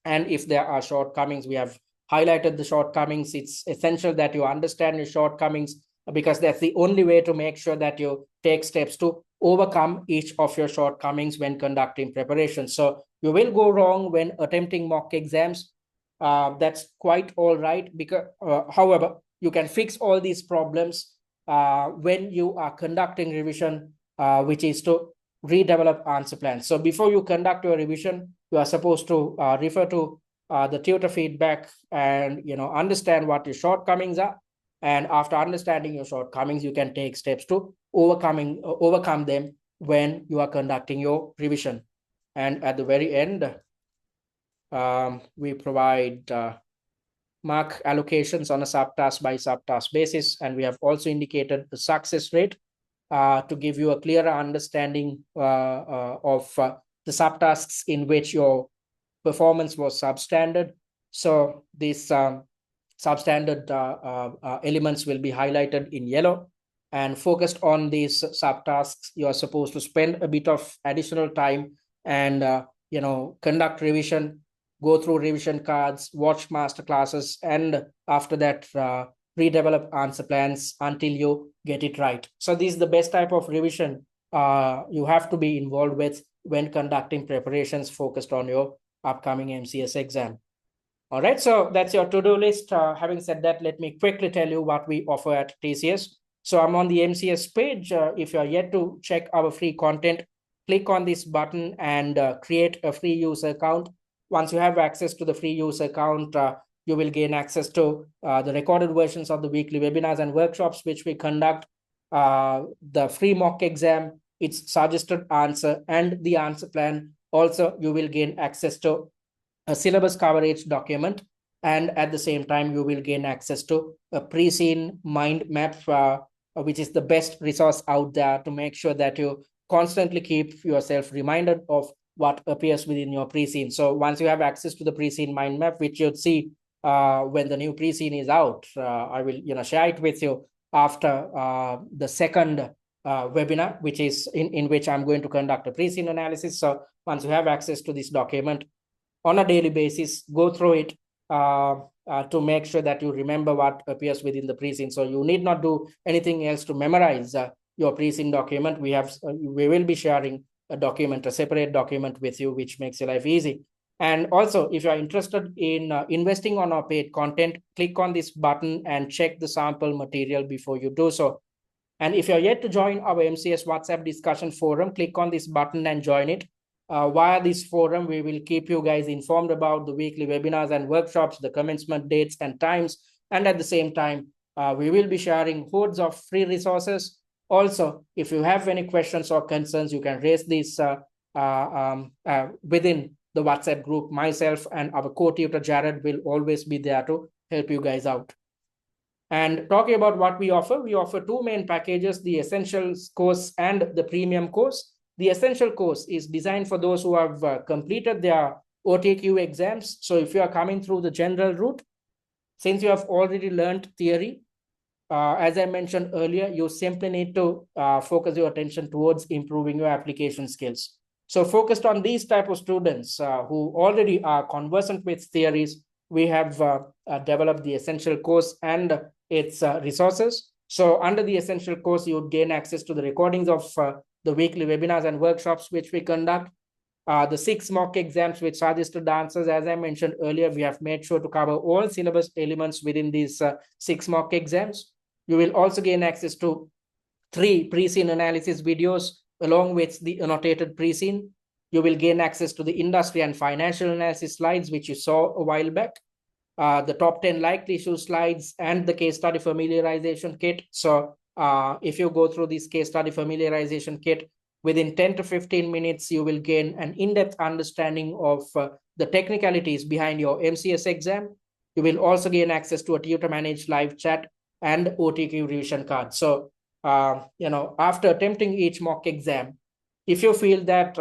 and if there are shortcomings, we have highlighted the shortcomings. It's essential that you understand your shortcomings because that's the only way to make sure that you take steps to overcome each of your shortcomings when conducting preparation. So you will go wrong when attempting mock exams. That's quite all right, because however, you can fix all these problems when you are conducting revision, which is to redevelop answer plans. So before you conduct your revision, you are supposed to refer to the tutor feedback and understand what your shortcomings are. And after understanding your shortcomings, you can take steps to overcome them when you are conducting your revision. And at the very end, we provide mark allocations on a subtask by subtask basis, and we have also indicated the success rate to give you a clearer understanding of the subtasks in which your performance was substandard. So these substandard elements will be highlighted in yellow, and focused on these subtasks, you are supposed to spend a bit of additional time and conduct revision, go through revision cards, watch masterclasses, and after that redevelop answer plans until you get it right. So this is the best type of revision you have to be involved with when conducting preparations focused on your upcoming MCS exam. All right, so that's your to-do list. Having said that, let me quickly tell you what we offer at TCS. So I'm on the MCS page. If you're yet to check our free content, click on this button and create a free user account. Once you have access to the free user account, you will gain access to the recorded versions of the weekly webinars and workshops which we conduct, the free mock exam, its suggested answer, and the answer plan. Also, you will gain access to a syllabus coverage document, and at the same time you will gain access to a pre-seen mind map, which is the best resource out there to make sure that you constantly keep yourself reminded of what appears within your pre-seen. So once you have access to the pre-seen mind map, which you'd see when the new pre-seen is out, I will share it with you after the second webinar, which is in which I'm going to conduct a pre-seen analysis. So once you have access to this document, on a daily basis, go through it to make sure that you remember what appears within the pre-seen. So you need not do anything else to memorize your pre-seen document. We will be sharing a separate document with you, which makes your life easy. And also, if you are interested in investing on our paid content, click on this button and check the sample material before you do so. And if you're yet to join our MCS WhatsApp discussion forum, click on this button and join it. Via this forum, we will keep you guys informed about the weekly webinars and workshops, the commencement dates and times. And at the same time, we will be sharing hordes of free resources. Also, if you have any questions or concerns, you can raise these within the WhatsApp group. Myself and our co-tutor Jared will always be there to help you guys out. And talking about what we offer two main packages, the Essentials course and the Premium course. The Essential course is designed for those who have completed their OTQ exams. So if you are coming through the general route, since you have already learned theory, as I mentioned earlier, you simply need to focus your attention towards improving your application skills. So focused on these type of students who already are conversant with theories, we have developed the Essential course and its resources. So under the Essential course, you would gain access to the recordings of the weekly webinars and workshops which we conduct, the 6 mock exams with suggested answers. As I mentioned earlier, we have made sure to cover all syllabus elements within these 6 mock exams. You will also gain access to 3 pre-seen analysis videos along with the annotated pre-seen. You will gain access to the industry and financial analysis slides, which you saw a while back, the top 10 likely issue slides, and the case study familiarization kit. So if you go through this case study familiarization kit, within 10 to 15 minutes, you will gain an in-depth understanding of the technicalities behind your MCS exam. You will also gain access to a tutor-managed live chat and OTQ revision card. So, after attempting each mock exam, if you feel that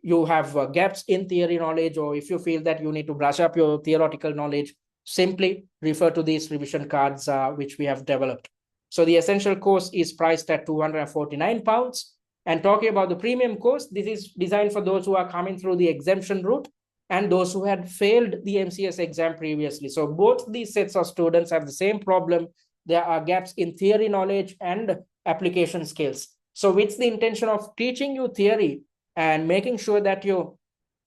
you have gaps in theory knowledge, or if you feel that you need to brush up your theoretical knowledge, simply refer to these revision cards which we have developed. So the Essential course is priced at £249. And talking about the Premium course, this is designed for those who are coming through the exemption route and those who had failed the MCS exam previously. So both these sets of students have the same problem. There are gaps in theory knowledge and application skills. So with the intention of teaching you theory and making sure that you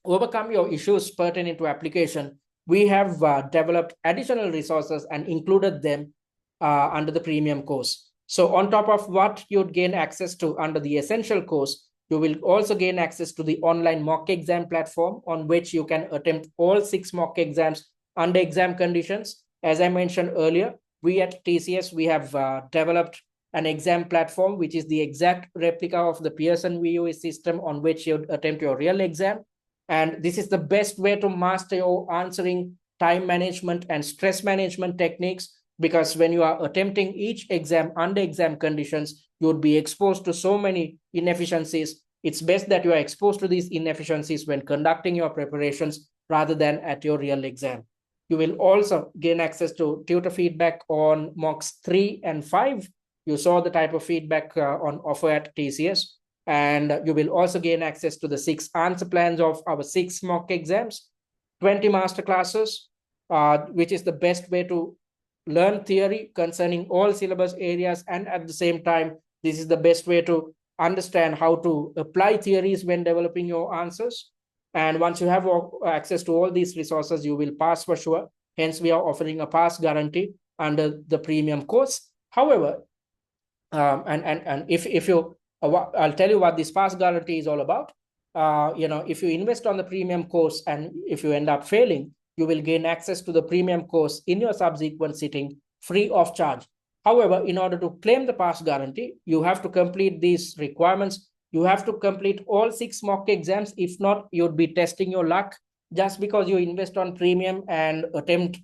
overcome your issues pertaining to application, we have developed additional resources and included them under the Premium course. So on top of what you'd gain access to under the Essential course, you will also gain access to the online mock exam platform on which you can attempt all 6 mock exams under exam conditions. As I mentioned earlier, we at TCS, we have developed an exam platform, which is the exact replica of the Pearson VUE system on which you attempt your real exam. And this is the best way to master your answering, time management, and stress management techniques, because when you are attempting each exam under exam conditions, you would be exposed to so many inefficiencies. It's best that you are exposed to these inefficiencies when conducting your preparations rather than at your real exam. You will also gain access to tutor feedback on mocks 3 and 5. You saw the type of feedback on offer at TCS. And you will also gain access to the 6 answer plans of our 6 mock exams, 20 masterclasses, which is the best way to learn theory concerning all syllabus areas, and at the same time, this is the best way to understand how to apply theories when developing your answers. And once you have access to all these resources, you will pass for sure. Hence, we are offering a pass guarantee under the premium course. However, and if you, I'll tell you what this pass guarantee is all about. If you invest on the premium course and if you end up failing, you will gain access to the premium course in your subsequent sitting free of charge. However, in order to claim the pass guarantee, you have to complete these requirements. You have to complete all 6 mock exams. If not, you'd be testing your luck. Just because you invest on premium and attempt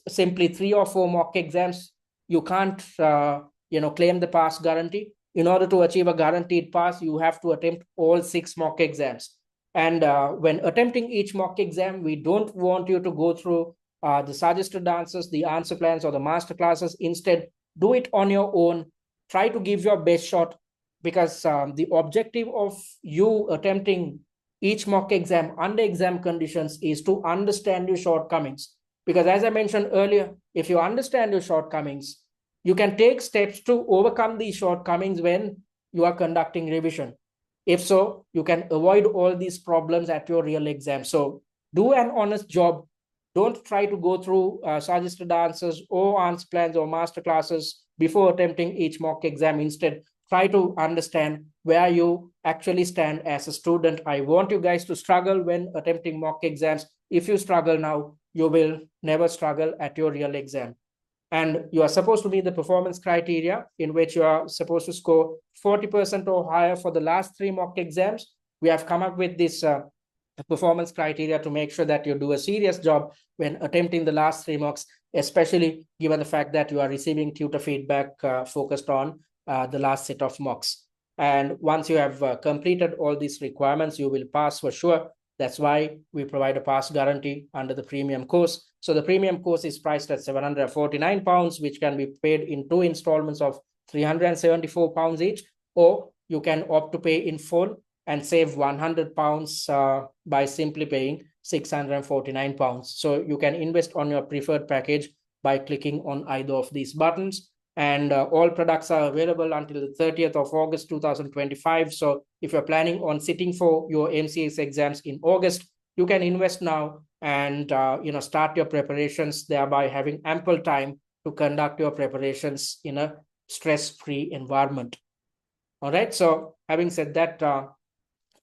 simply 3 or 4 mock exams, you can't claim the pass guarantee. In order to achieve a guaranteed pass, you have to attempt all 6 mock exams. And when attempting each mock exam, we don't want you to go through the suggested answers, the answer plans, or the master classes. Instead, do it on your own. Try to give your best shot, because the objective of you attempting each mock exam under exam conditions is to understand your shortcomings. Because as I mentioned earlier, if you understand your shortcomings, you can take steps to overcome these shortcomings when you are conducting revision. If so, you can avoid all these problems at your real exam. So do an honest job. Don't try to go through suggested answers or answer plans or master classes before attempting each mock exam. Instead, try to understand where you actually stand as a student. I want you guys to struggle when attempting mock exams. If you struggle now, you will never struggle at your real exam. And you are supposed to meet the performance criteria, in which you are supposed to score 40% or higher for the last 3 mock exams. We have come up with this performance criteria to make sure that you do a serious job when attempting the last 3 mocks, especially given the fact that you are receiving tutor feedback focused on the last set of mocks. And once you have completed all these requirements, you will pass for sure. That's why we provide a pass guarantee under the premium course. So the premium course is priced at £749, which can be paid in 2 installments of £374 each, or you can opt to pay in full and save £100 by simply paying £649. So you can invest on your preferred package by clicking on either of these buttons. And all products are available until the 30th of August 2025. So if you're planning on sitting for your MCS exams in August, you can invest now and start your preparations, thereby having ample time to conduct your preparations in a stress-free environment. All right. So having said that,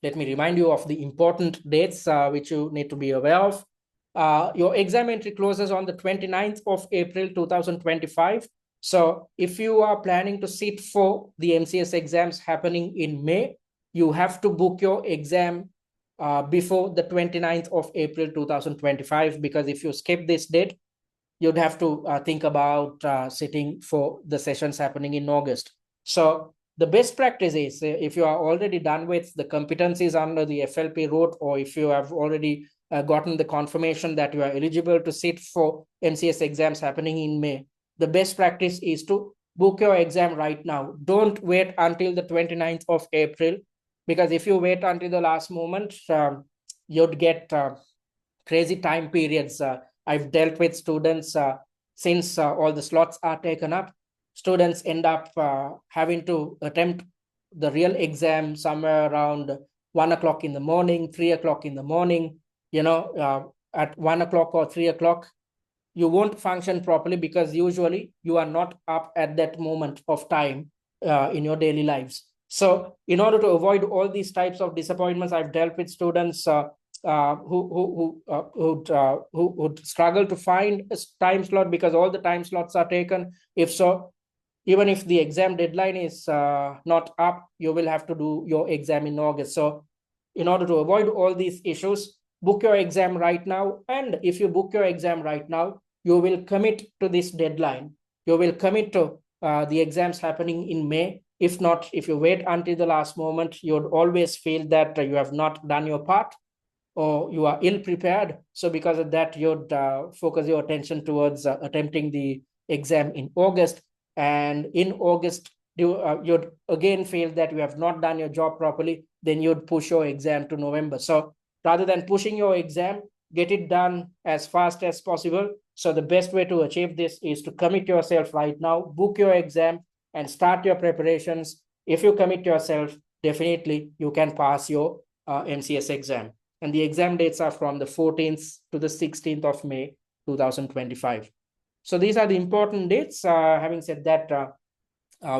let me remind you of the important dates which you need to be aware of. Your exam entry closes on the 29th of April 2025. So if you are planning to sit for the MCS exams happening in May, you have to book your exam before the 29th of April 2025, because if you skip this date, you'd have to think about sitting for the sessions happening in August. So the best practice is, if you are already done with the competencies under the FLP route, or if you have already gotten the confirmation that you are eligible to sit for MCS exams happening in May, the best practice is to book your exam right now. Don't wait until the 29th of April, because if you wait until the last moment, you'd get crazy time periods. I've dealt with students, since all the slots are taken up, students end up having to attempt the real exam somewhere around 1 o'clock in the morning, 3 o'clock in the morning. At 1 o'clock or 3 o'clock, you won't function properly, because usually you are not up at that moment of time in your daily lives. So in order to avoid all these types of disappointments, I've dealt with students who struggle to find a time slot because all the time slots are taken. If so, even if the exam deadline is not up, you will have to do your exam in August. So in order to avoid all these issues, book your exam right now. And if you book your exam right now, you will commit to this deadline. You will commit to the exams happening in May. If not, if you wait until the last moment, you would always feel that you have not done your part, or you are ill prepared. So because of that, you'd focus your attention towards attempting the exam in August. And in August, you'd again feel that you have not done your job properly. Then you'd push your exam to November. So rather than pushing your exam, get it done as fast as possible. So the best way to achieve this is to commit yourself right now, book your exam, and start your preparations. If you commit yourself, definitely you can pass your MCS exam. And the exam dates are from the 14th to the 16th of May, 2025. So these are the important dates. Having said that,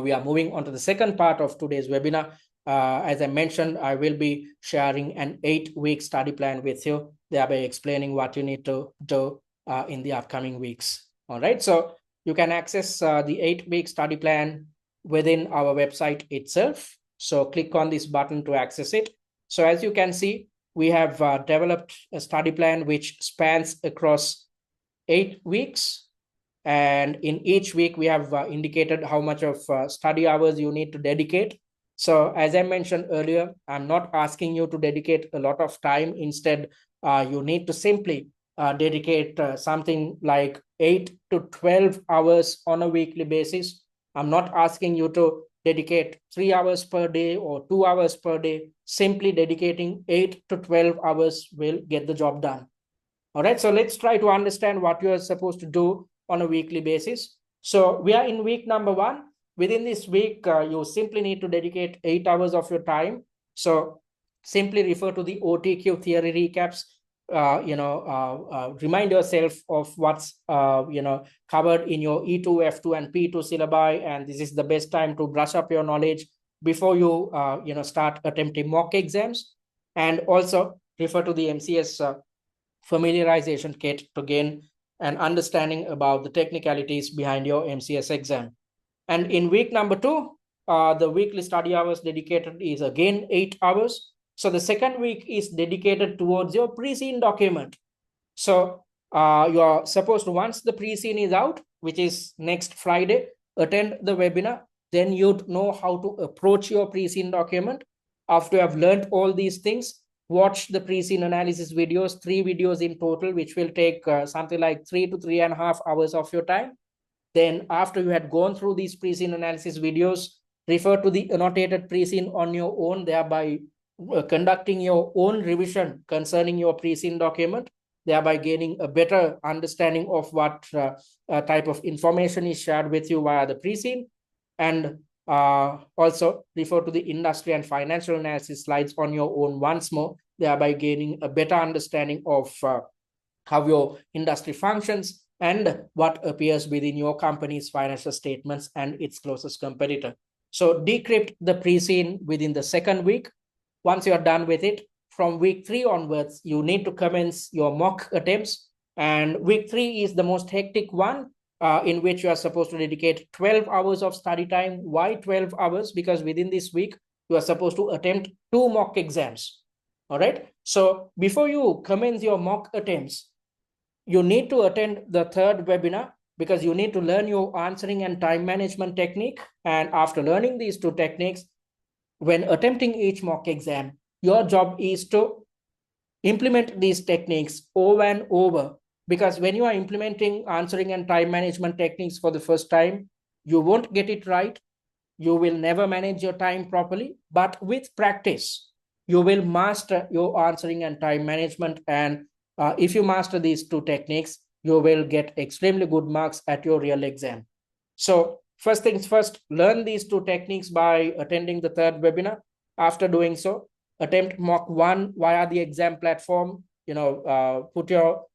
we are moving on to the second part of today's webinar. As I mentioned, I will be sharing an 8-week study plan with you, thereby explaining what you need to do in the upcoming weeks. All right, so you can access the 8-week study plan within our website itself. So click on this button to access it. So as you can see, we have developed a study plan which spans across 8 weeks. And in each week, we have indicated how much of study hours you need to dedicate. So as I mentioned earlier, I'm not asking you to dedicate a lot of time. Instead, you need to simply dedicate something like 8 to 12 hours on a weekly basis. I'm not asking you to dedicate 3 hours per day or 2 hours per day. Simply dedicating 8 to 12 hours will get the job done. All right, so let's try to understand what you are supposed to do on a weekly basis. So we are in week number 1. Within this week, you simply need to dedicate 8 hours of your time. So simply refer to the OTQ theory recaps. Remind yourself of what's covered in your E2, F2, and P2 syllabi, and this is the best time to brush up your knowledge before you start attempting mock exams. And also refer to the MCS familiarization kit to gain an understanding about the technicalities behind your MCS exam. And in week number 2, the weekly study hours dedicated is again 8 hours. So the second week is dedicated towards your pre-scene document. So you're supposed to, once the pre-scene is out, which is next Friday, attend the webinar. Then you'd know how to approach your pre-scene document. After you have learned all these things, watch the pre-scene analysis videos, 3 videos in total, which will take something like 3 to 3.5 hours of your time. Then after you had gone through these pre-scene analysis videos, refer to the annotated pre-scene on your own, thereby conducting your own revision concerning your pre-scene document, thereby gaining a better understanding of what type of information is shared with you via the pre-scene. And also refer to the industry and financial analysis slides on your own once more, thereby gaining a better understanding of how your industry functions and what appears within your company's financial statements and its closest competitor. So decrypt the pre-scene within the second week. Once you're done with it, from week 3 onwards, you need to commence your mock attempts. And week 3 is the most hectic one, in which you are supposed to dedicate 12 hours of study time. Why 12 hours? Because within this week, you are supposed to attempt 2 mock exams. All right. So before you commence your mock attempts, you need to attend the third webinar, because you need to learn your answering and time management technique. And after learning these 2 techniques, when attempting each mock exam, your job is to implement these techniques over and over. Because when you are implementing answering and time management techniques for the first time, you won't get it right. You will never manage your time properly. But with practice, you will master your answering and time management. And if you master these 2 techniques, you will get extremely good marks at your real exam. So first things first, learn these 2 techniques by attending the third webinar. After doing so, attempt mock 1 via the exam platform. Put your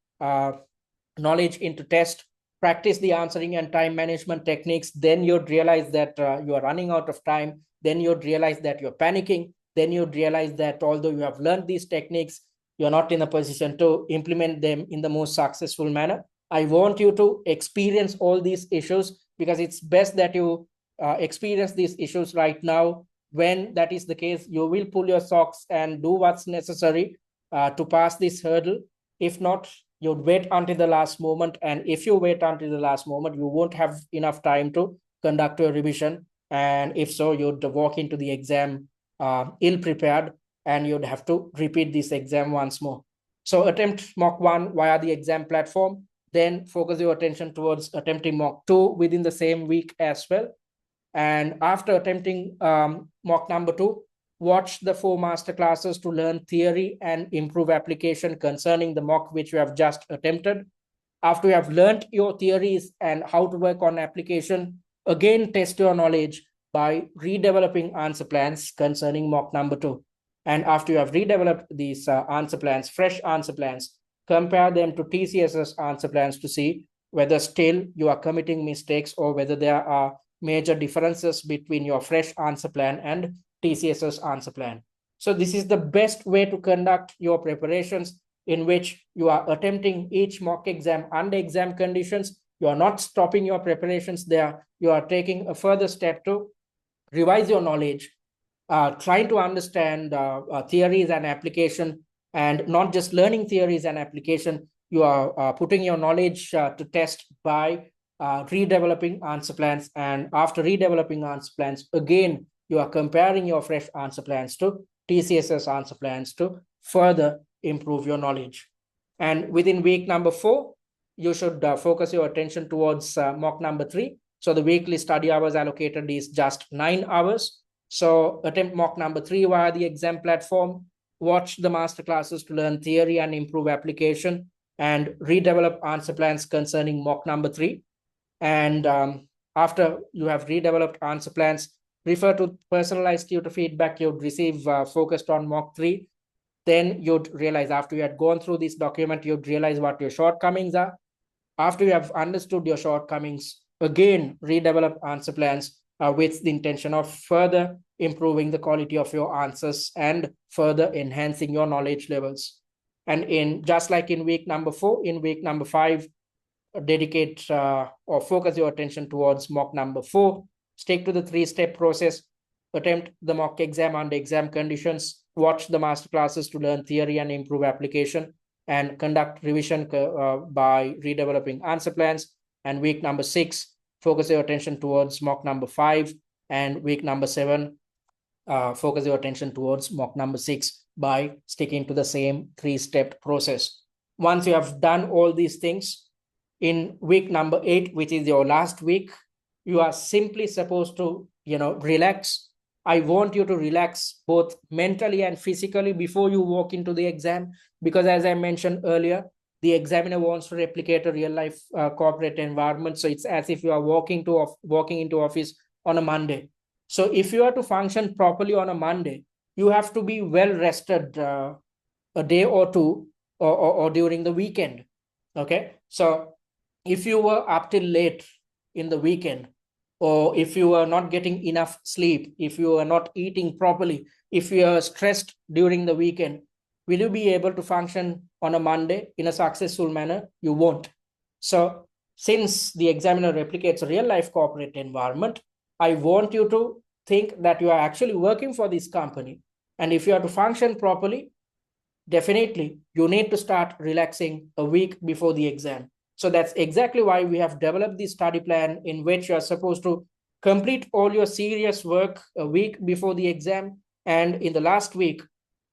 knowledge into test, practice the answering and time management techniques. Then you'd realize that you are running out of time. Then you'd realize that you're panicking. Then you'd realize that although you have learned these techniques, you're not in a position to implement them in the most successful manner. I want you to experience all these issues, because it's best that you experience these issues right now. When that is the case, you will pull your socks and do what's necessary to pass this hurdle. If not, you'd wait until the last moment. And if you wait until the last moment, you won't have enough time to conduct your revision. And if so, you'd walk into the exam ill-prepared, and you'd have to repeat this exam once more. So attempt mock 1 via the exam platform. Then focus your attention towards attempting mock 2 within the same week as well. And after attempting mock number 2, watch the 4 masterclasses to learn theory and improve application concerning the mock which you have just attempted. After you have learned your theories and how to work on application, again test your knowledge by redeveloping answer plans concerning mock number 2. And after you have redeveloped these answer plans, fresh answer plans, compare them to TCS's answer plans to see whether still you are committing mistakes or whether there are major differences between your fresh answer plan and TCS's answer plan. So this is the best way to conduct your preparations, in which you are attempting each mock exam under exam conditions. You are not stopping your preparations there. You are taking a further step to revise your knowledge, trying to understand theories and application, and not just learning theories and application. You are putting your knowledge to test by redeveloping answer plans. And after redeveloping answer plans, again, you are comparing your fresh answer plans to TCS's answer plans to further improve your knowledge. And within week number 4, you should focus your attention towards mock number 3. So the weekly study hours allocated is just 9 hours. So attempt mock number 3 via the exam platform, watch the masterclasses to learn theory and improve application, and redevelop answer plans concerning mock number 3. And after you have redeveloped answer plans, refer to personalized tutor feedback you'd receive focused on mock 3. Then you'd realize, after you had gone through this document, you'd realize what your shortcomings are. After you have understood your shortcomings, again, redevelop answer plans with the intention of further improving the quality of your answers and further enhancing your knowledge levels. And in just like in week number 4, in week number 5, dedicate or focus your attention towards mock number 4. Stick to the 3-step process. Attempt the mock exam under exam conditions. Watch the masterclasses to learn theory and improve application, and conduct revision by redeveloping answer plans. And week number 6, focus your attention towards mock number 5. And week number 7, focus your attention towards mock number 6 by sticking to the same 3-step process. Once you have done all these things, in week number 8, which is your last week, you are simply supposed to, relax. I want you to relax both mentally and physically before you walk into the exam, because as I mentioned earlier, the examiner wants to replicate a real life corporate environment. So it's as if you are walking into office on a Monday. So if you are to function properly on a Monday, you have to be well rested a day or two, or during the weekend. Okay. So if you were up till late in the weekend, or if you are not getting enough sleep, if you are not eating properly, if you are stressed during the weekend, will you be able to function on a Monday in a successful manner? You won't. So since the examiner replicates a real life corporate environment, I want you to think that you are actually working for this company. And if you are to function properly, definitely you need to start relaxing a week before the exam. So that's exactly why we have developed the study plan, in which you are supposed to complete all your serious work a week before the exam. And in the last week,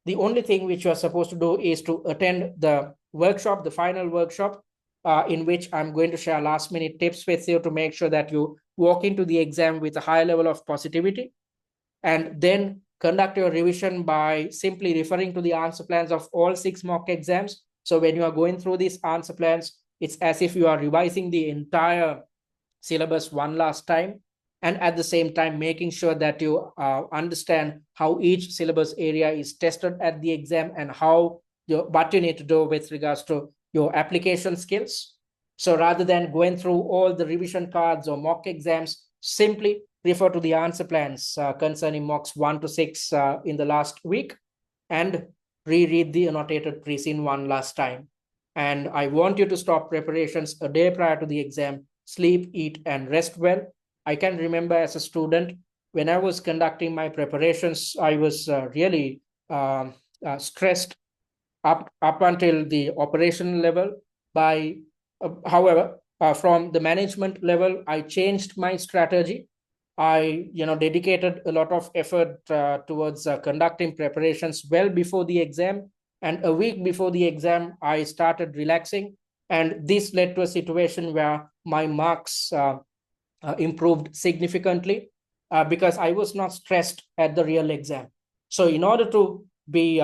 the only thing which you are supposed to do is to attend the workshop, the final workshop, in which I'm going to share last minute tips with you to make sure that you walk into the exam with a high level of positivity. And then conduct your revision by simply referring to the answer plans of all 6 mock exams. So when you are going through these answer plans, it's as if you are revising the entire syllabus one last time, and at the same time making sure that you understand how each syllabus area is tested at the exam, and what you need to do with regards to your application skills. So rather than going through all the revision cards or mock exams, simply refer to the answer plans concerning mocks 1 to 6 in the last week, and reread the annotated pre-seen one last time. And I want you to stop preparations a day prior to the exam. Sleep, eat, and rest well. I can remember as a student, when I was conducting my preparations, I was really stressed up until the operational level. However, from the management level, I changed my strategy. I dedicated a lot of effort towards conducting preparations well before the exam. And a week before the exam, I started relaxing. And this led to a situation where my marks improved significantly because I was not stressed at the real exam. So in order to be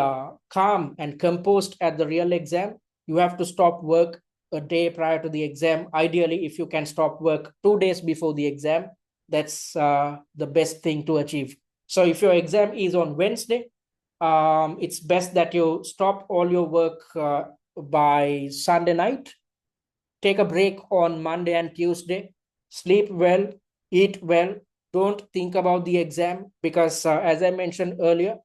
calm and composed at the real exam, you have to stop work a day prior to the exam. Ideally, if you can stop work 2 days before the exam, that's the best thing to achieve. So if your exam is on Wednesday, it's best that you stop all your work by Sunday night, take a break on Monday and Tuesday, sleep well, eat well, don't think about the exam because, as I mentioned earlier,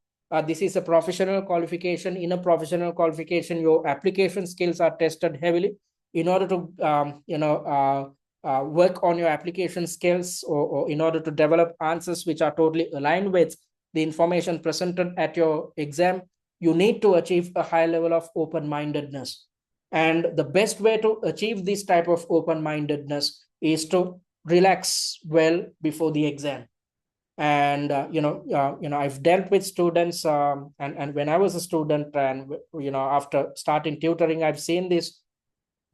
this is a professional qualification. In a professional qualification, your application skills are tested heavily. In order to, work on your application skills, or in order to develop answers which are totally aligned with the information presented at your exam, you need to achieve a high level of open-mindedness. And the best way to achieve this type of open-mindedness is to relax well before the exam. And I've dealt with students, and when I was a student, and after starting tutoring, I've seen this.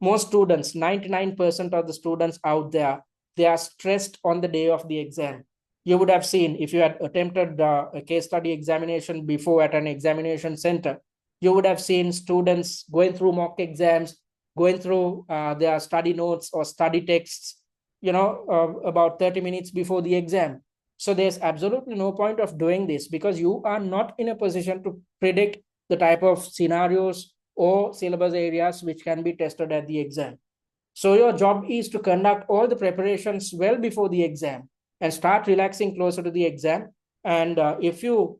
Most students, 99% of the students out there, they are stressed on the day of the exam. You would have seen, if you had attempted a case study examination before at an examination center, you would have seen students going through mock exams, going through their study notes or study texts, about 30 minutes before the exam. So there's absolutely no point of doing this, because you are not in a position to predict the type of scenarios or syllabus areas which can be tested at the exam. So your job is to conduct all the preparations well before the exam and start relaxing closer to the exam. And if you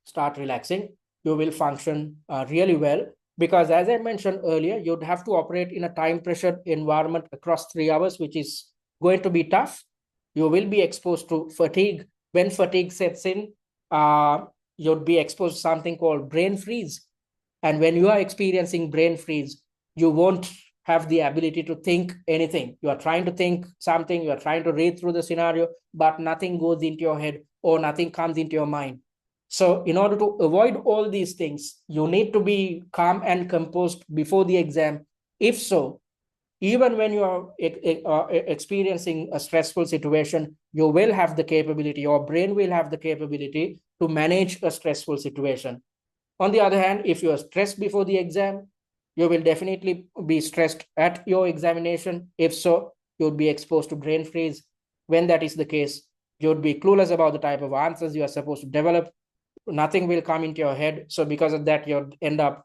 start relaxing, you will function really well, because as I mentioned earlier, you'd have to operate in a time pressured environment across 3 hours, which is going to be tough. You will be exposed to fatigue. When fatigue sets in, you'd be exposed to something called brain freeze. And when you are experiencing brain freeze, you won't have the ability to think anything. You are trying to think something, you are trying to read through the scenario, but nothing goes into your head or nothing comes into your mind. So in order to avoid all these things, you need to be calm and composed before the exam. If so, even when you are experiencing a stressful situation, you will have the capability, your brain will have the capability to manage a stressful situation. On the other hand, if you are stressed before the exam, you will definitely be stressed at your examination. If so, you'll be exposed to brain freeze. When that is the case, you'd be clueless about the type of answers you are supposed to develop. Nothing will come into your head. So because of that, you'll end up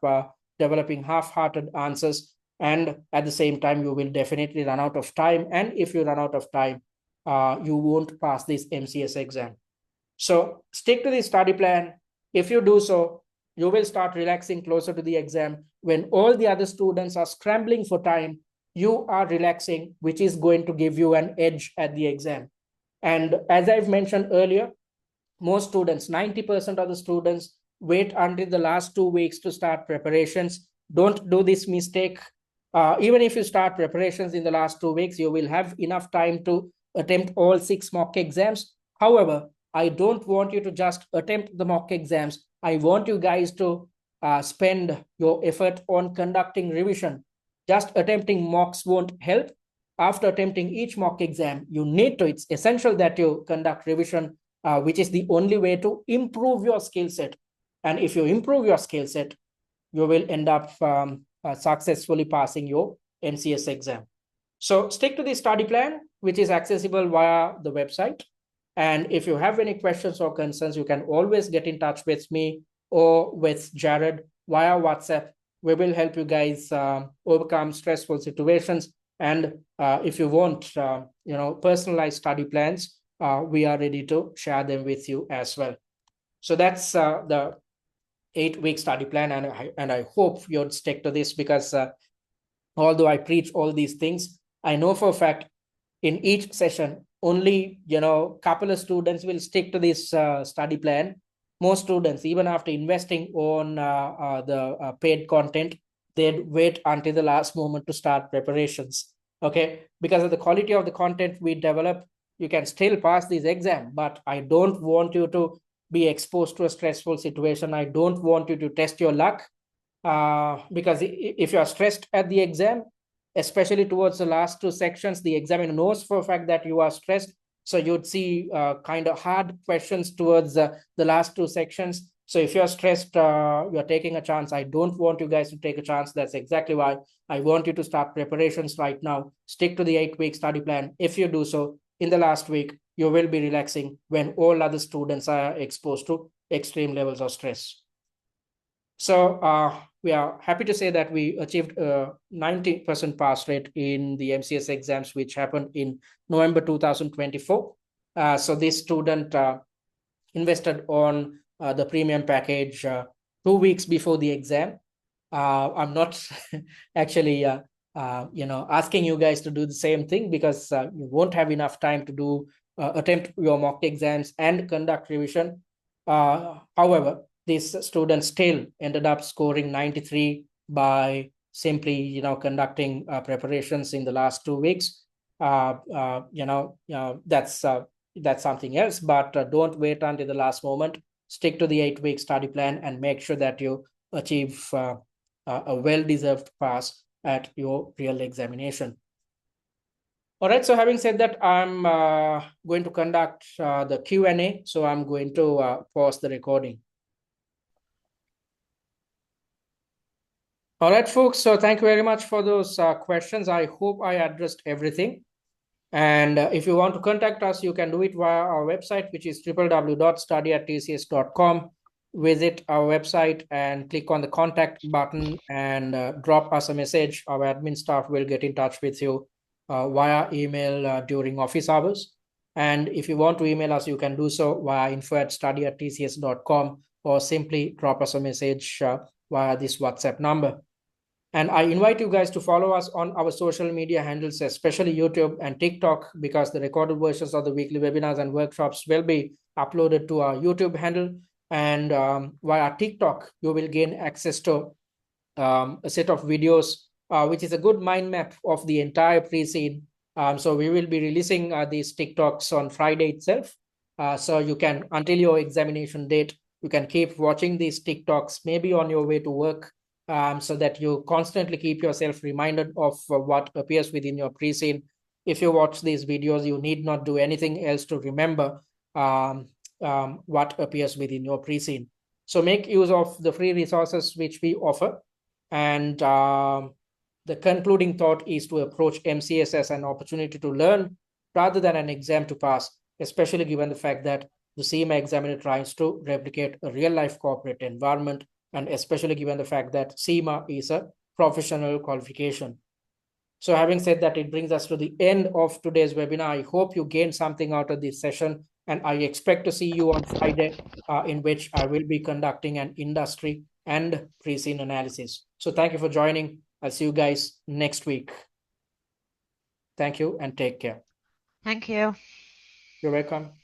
developing half-hearted answers. And at the same time, you will definitely run out of time. And if you run out of time, you won't pass this MCS exam. So stick to the study plan. If you do so, you will start relaxing closer to the exam. When all the other students are scrambling for time, you are relaxing, which is going to give you an edge at the exam. And as I've mentioned earlier, most students, 90% of the students, wait until the last 2 weeks to start preparations. Don't do this mistake. Even if you start preparations in the last 2 weeks, you will have enough time to attempt all 6 mock exams. However, I don't want you to just attempt the mock exams. I want you guys to spend your effort on conducting revision. Just attempting mocks won't help. After attempting each mock exam, you need to, it's essential that you conduct revision, which is the only way to improve your skill set. And if you improve your skill set, you will end up successfully passing your MCS exam. So stick to the study plan, which is accessible via the website. And if you have any questions or concerns, you can always get in touch with me or with Jared via WhatsApp. We will help you guys overcome stressful situations. And if you want, personalized study plans, we are ready to share them with you as well. So that's the 8-week study plan, and I hope you'd stick to this, because although I preach all these things, I know for a fact in each session only couple of students will stick to this study plan. Most students, even after investing on the paid content, they'd wait until the last moment to start preparations. Okay, because of the quality of the content we develop, you can still pass this exam, but I don't want you to be exposed to a stressful situation. I don't want you to test your luck, because if you are stressed at the exam, especially towards the last 2 sections, the examiner knows for a fact that you are stressed. So you'd see kind of hard questions towards the last 2 sections. So if you're stressed, you're taking a chance. I don't want you guys to take a chance. That's exactly why I want you to start preparations right now. Stick to the 8-week study plan. If you do so, in the last week, you will be relaxing when all other students are exposed to extreme levels of stress. So we are happy to say that we achieved a 90% pass rate in the MCS exams, which happened in November 2024. So this student invested on the premium package 2 weeks before the exam. I'm not actually asking you guys to do the same thing, because you won't have enough time to do attempt your mock exams and conduct revision. However, this student still ended up scoring 93 by simply conducting preparations in the last 2 weeks. That's something else, but don't wait until the last moment. Stick to the 8-week study plan and make sure that you achieve a well-deserved pass at your real examination. All right, so having said that, I'm going to conduct the Q&A. So I'm going to pause the recording. All right, folks. So thank you very much for those questions. I hope I addressed everything. And if you want to contact us, you can do it via our website, which is www.study@tcs.com. Visit our website and click on the contact button and drop us a message. Our admin staff will get in touch with you via email during office hours. And if you want to email us, you can do so via info@study@tcs.com, or simply drop us a message via this WhatsApp number. And I invite you guys to follow us on our social media handles, especially YouTube and TikTok, because the recorded versions of the weekly webinars and workshops will be uploaded to our YouTube handle. And via TikTok, you will gain access to a set of videos, which is a good mind map of the entire pre-scene. So we will be releasing these TikToks on Friday itself. So you can, until your examination date, you can keep watching these TikToks, maybe on your way to work, so that you constantly keep yourself reminded of what appears within your pre-scene. If you watch these videos, you need not do anything else to remember what appears within your pre-scene. So make use of the free resources which we offer. And the concluding thought is to approach MCS as an opportunity to learn rather than an exam to pass, especially given the fact that the CIMA examiner tries to replicate a real-life corporate environment, and especially given the fact that CIMA is a professional qualification. So having said that, it brings us to the end of today's webinar. I hope you gained something out of this session, and I expect to see you on Friday, in which I will be conducting an industry and pre-scene analysis. So thank you for joining. I'll see you guys next week. Thank you and take care. Thank you. You're welcome.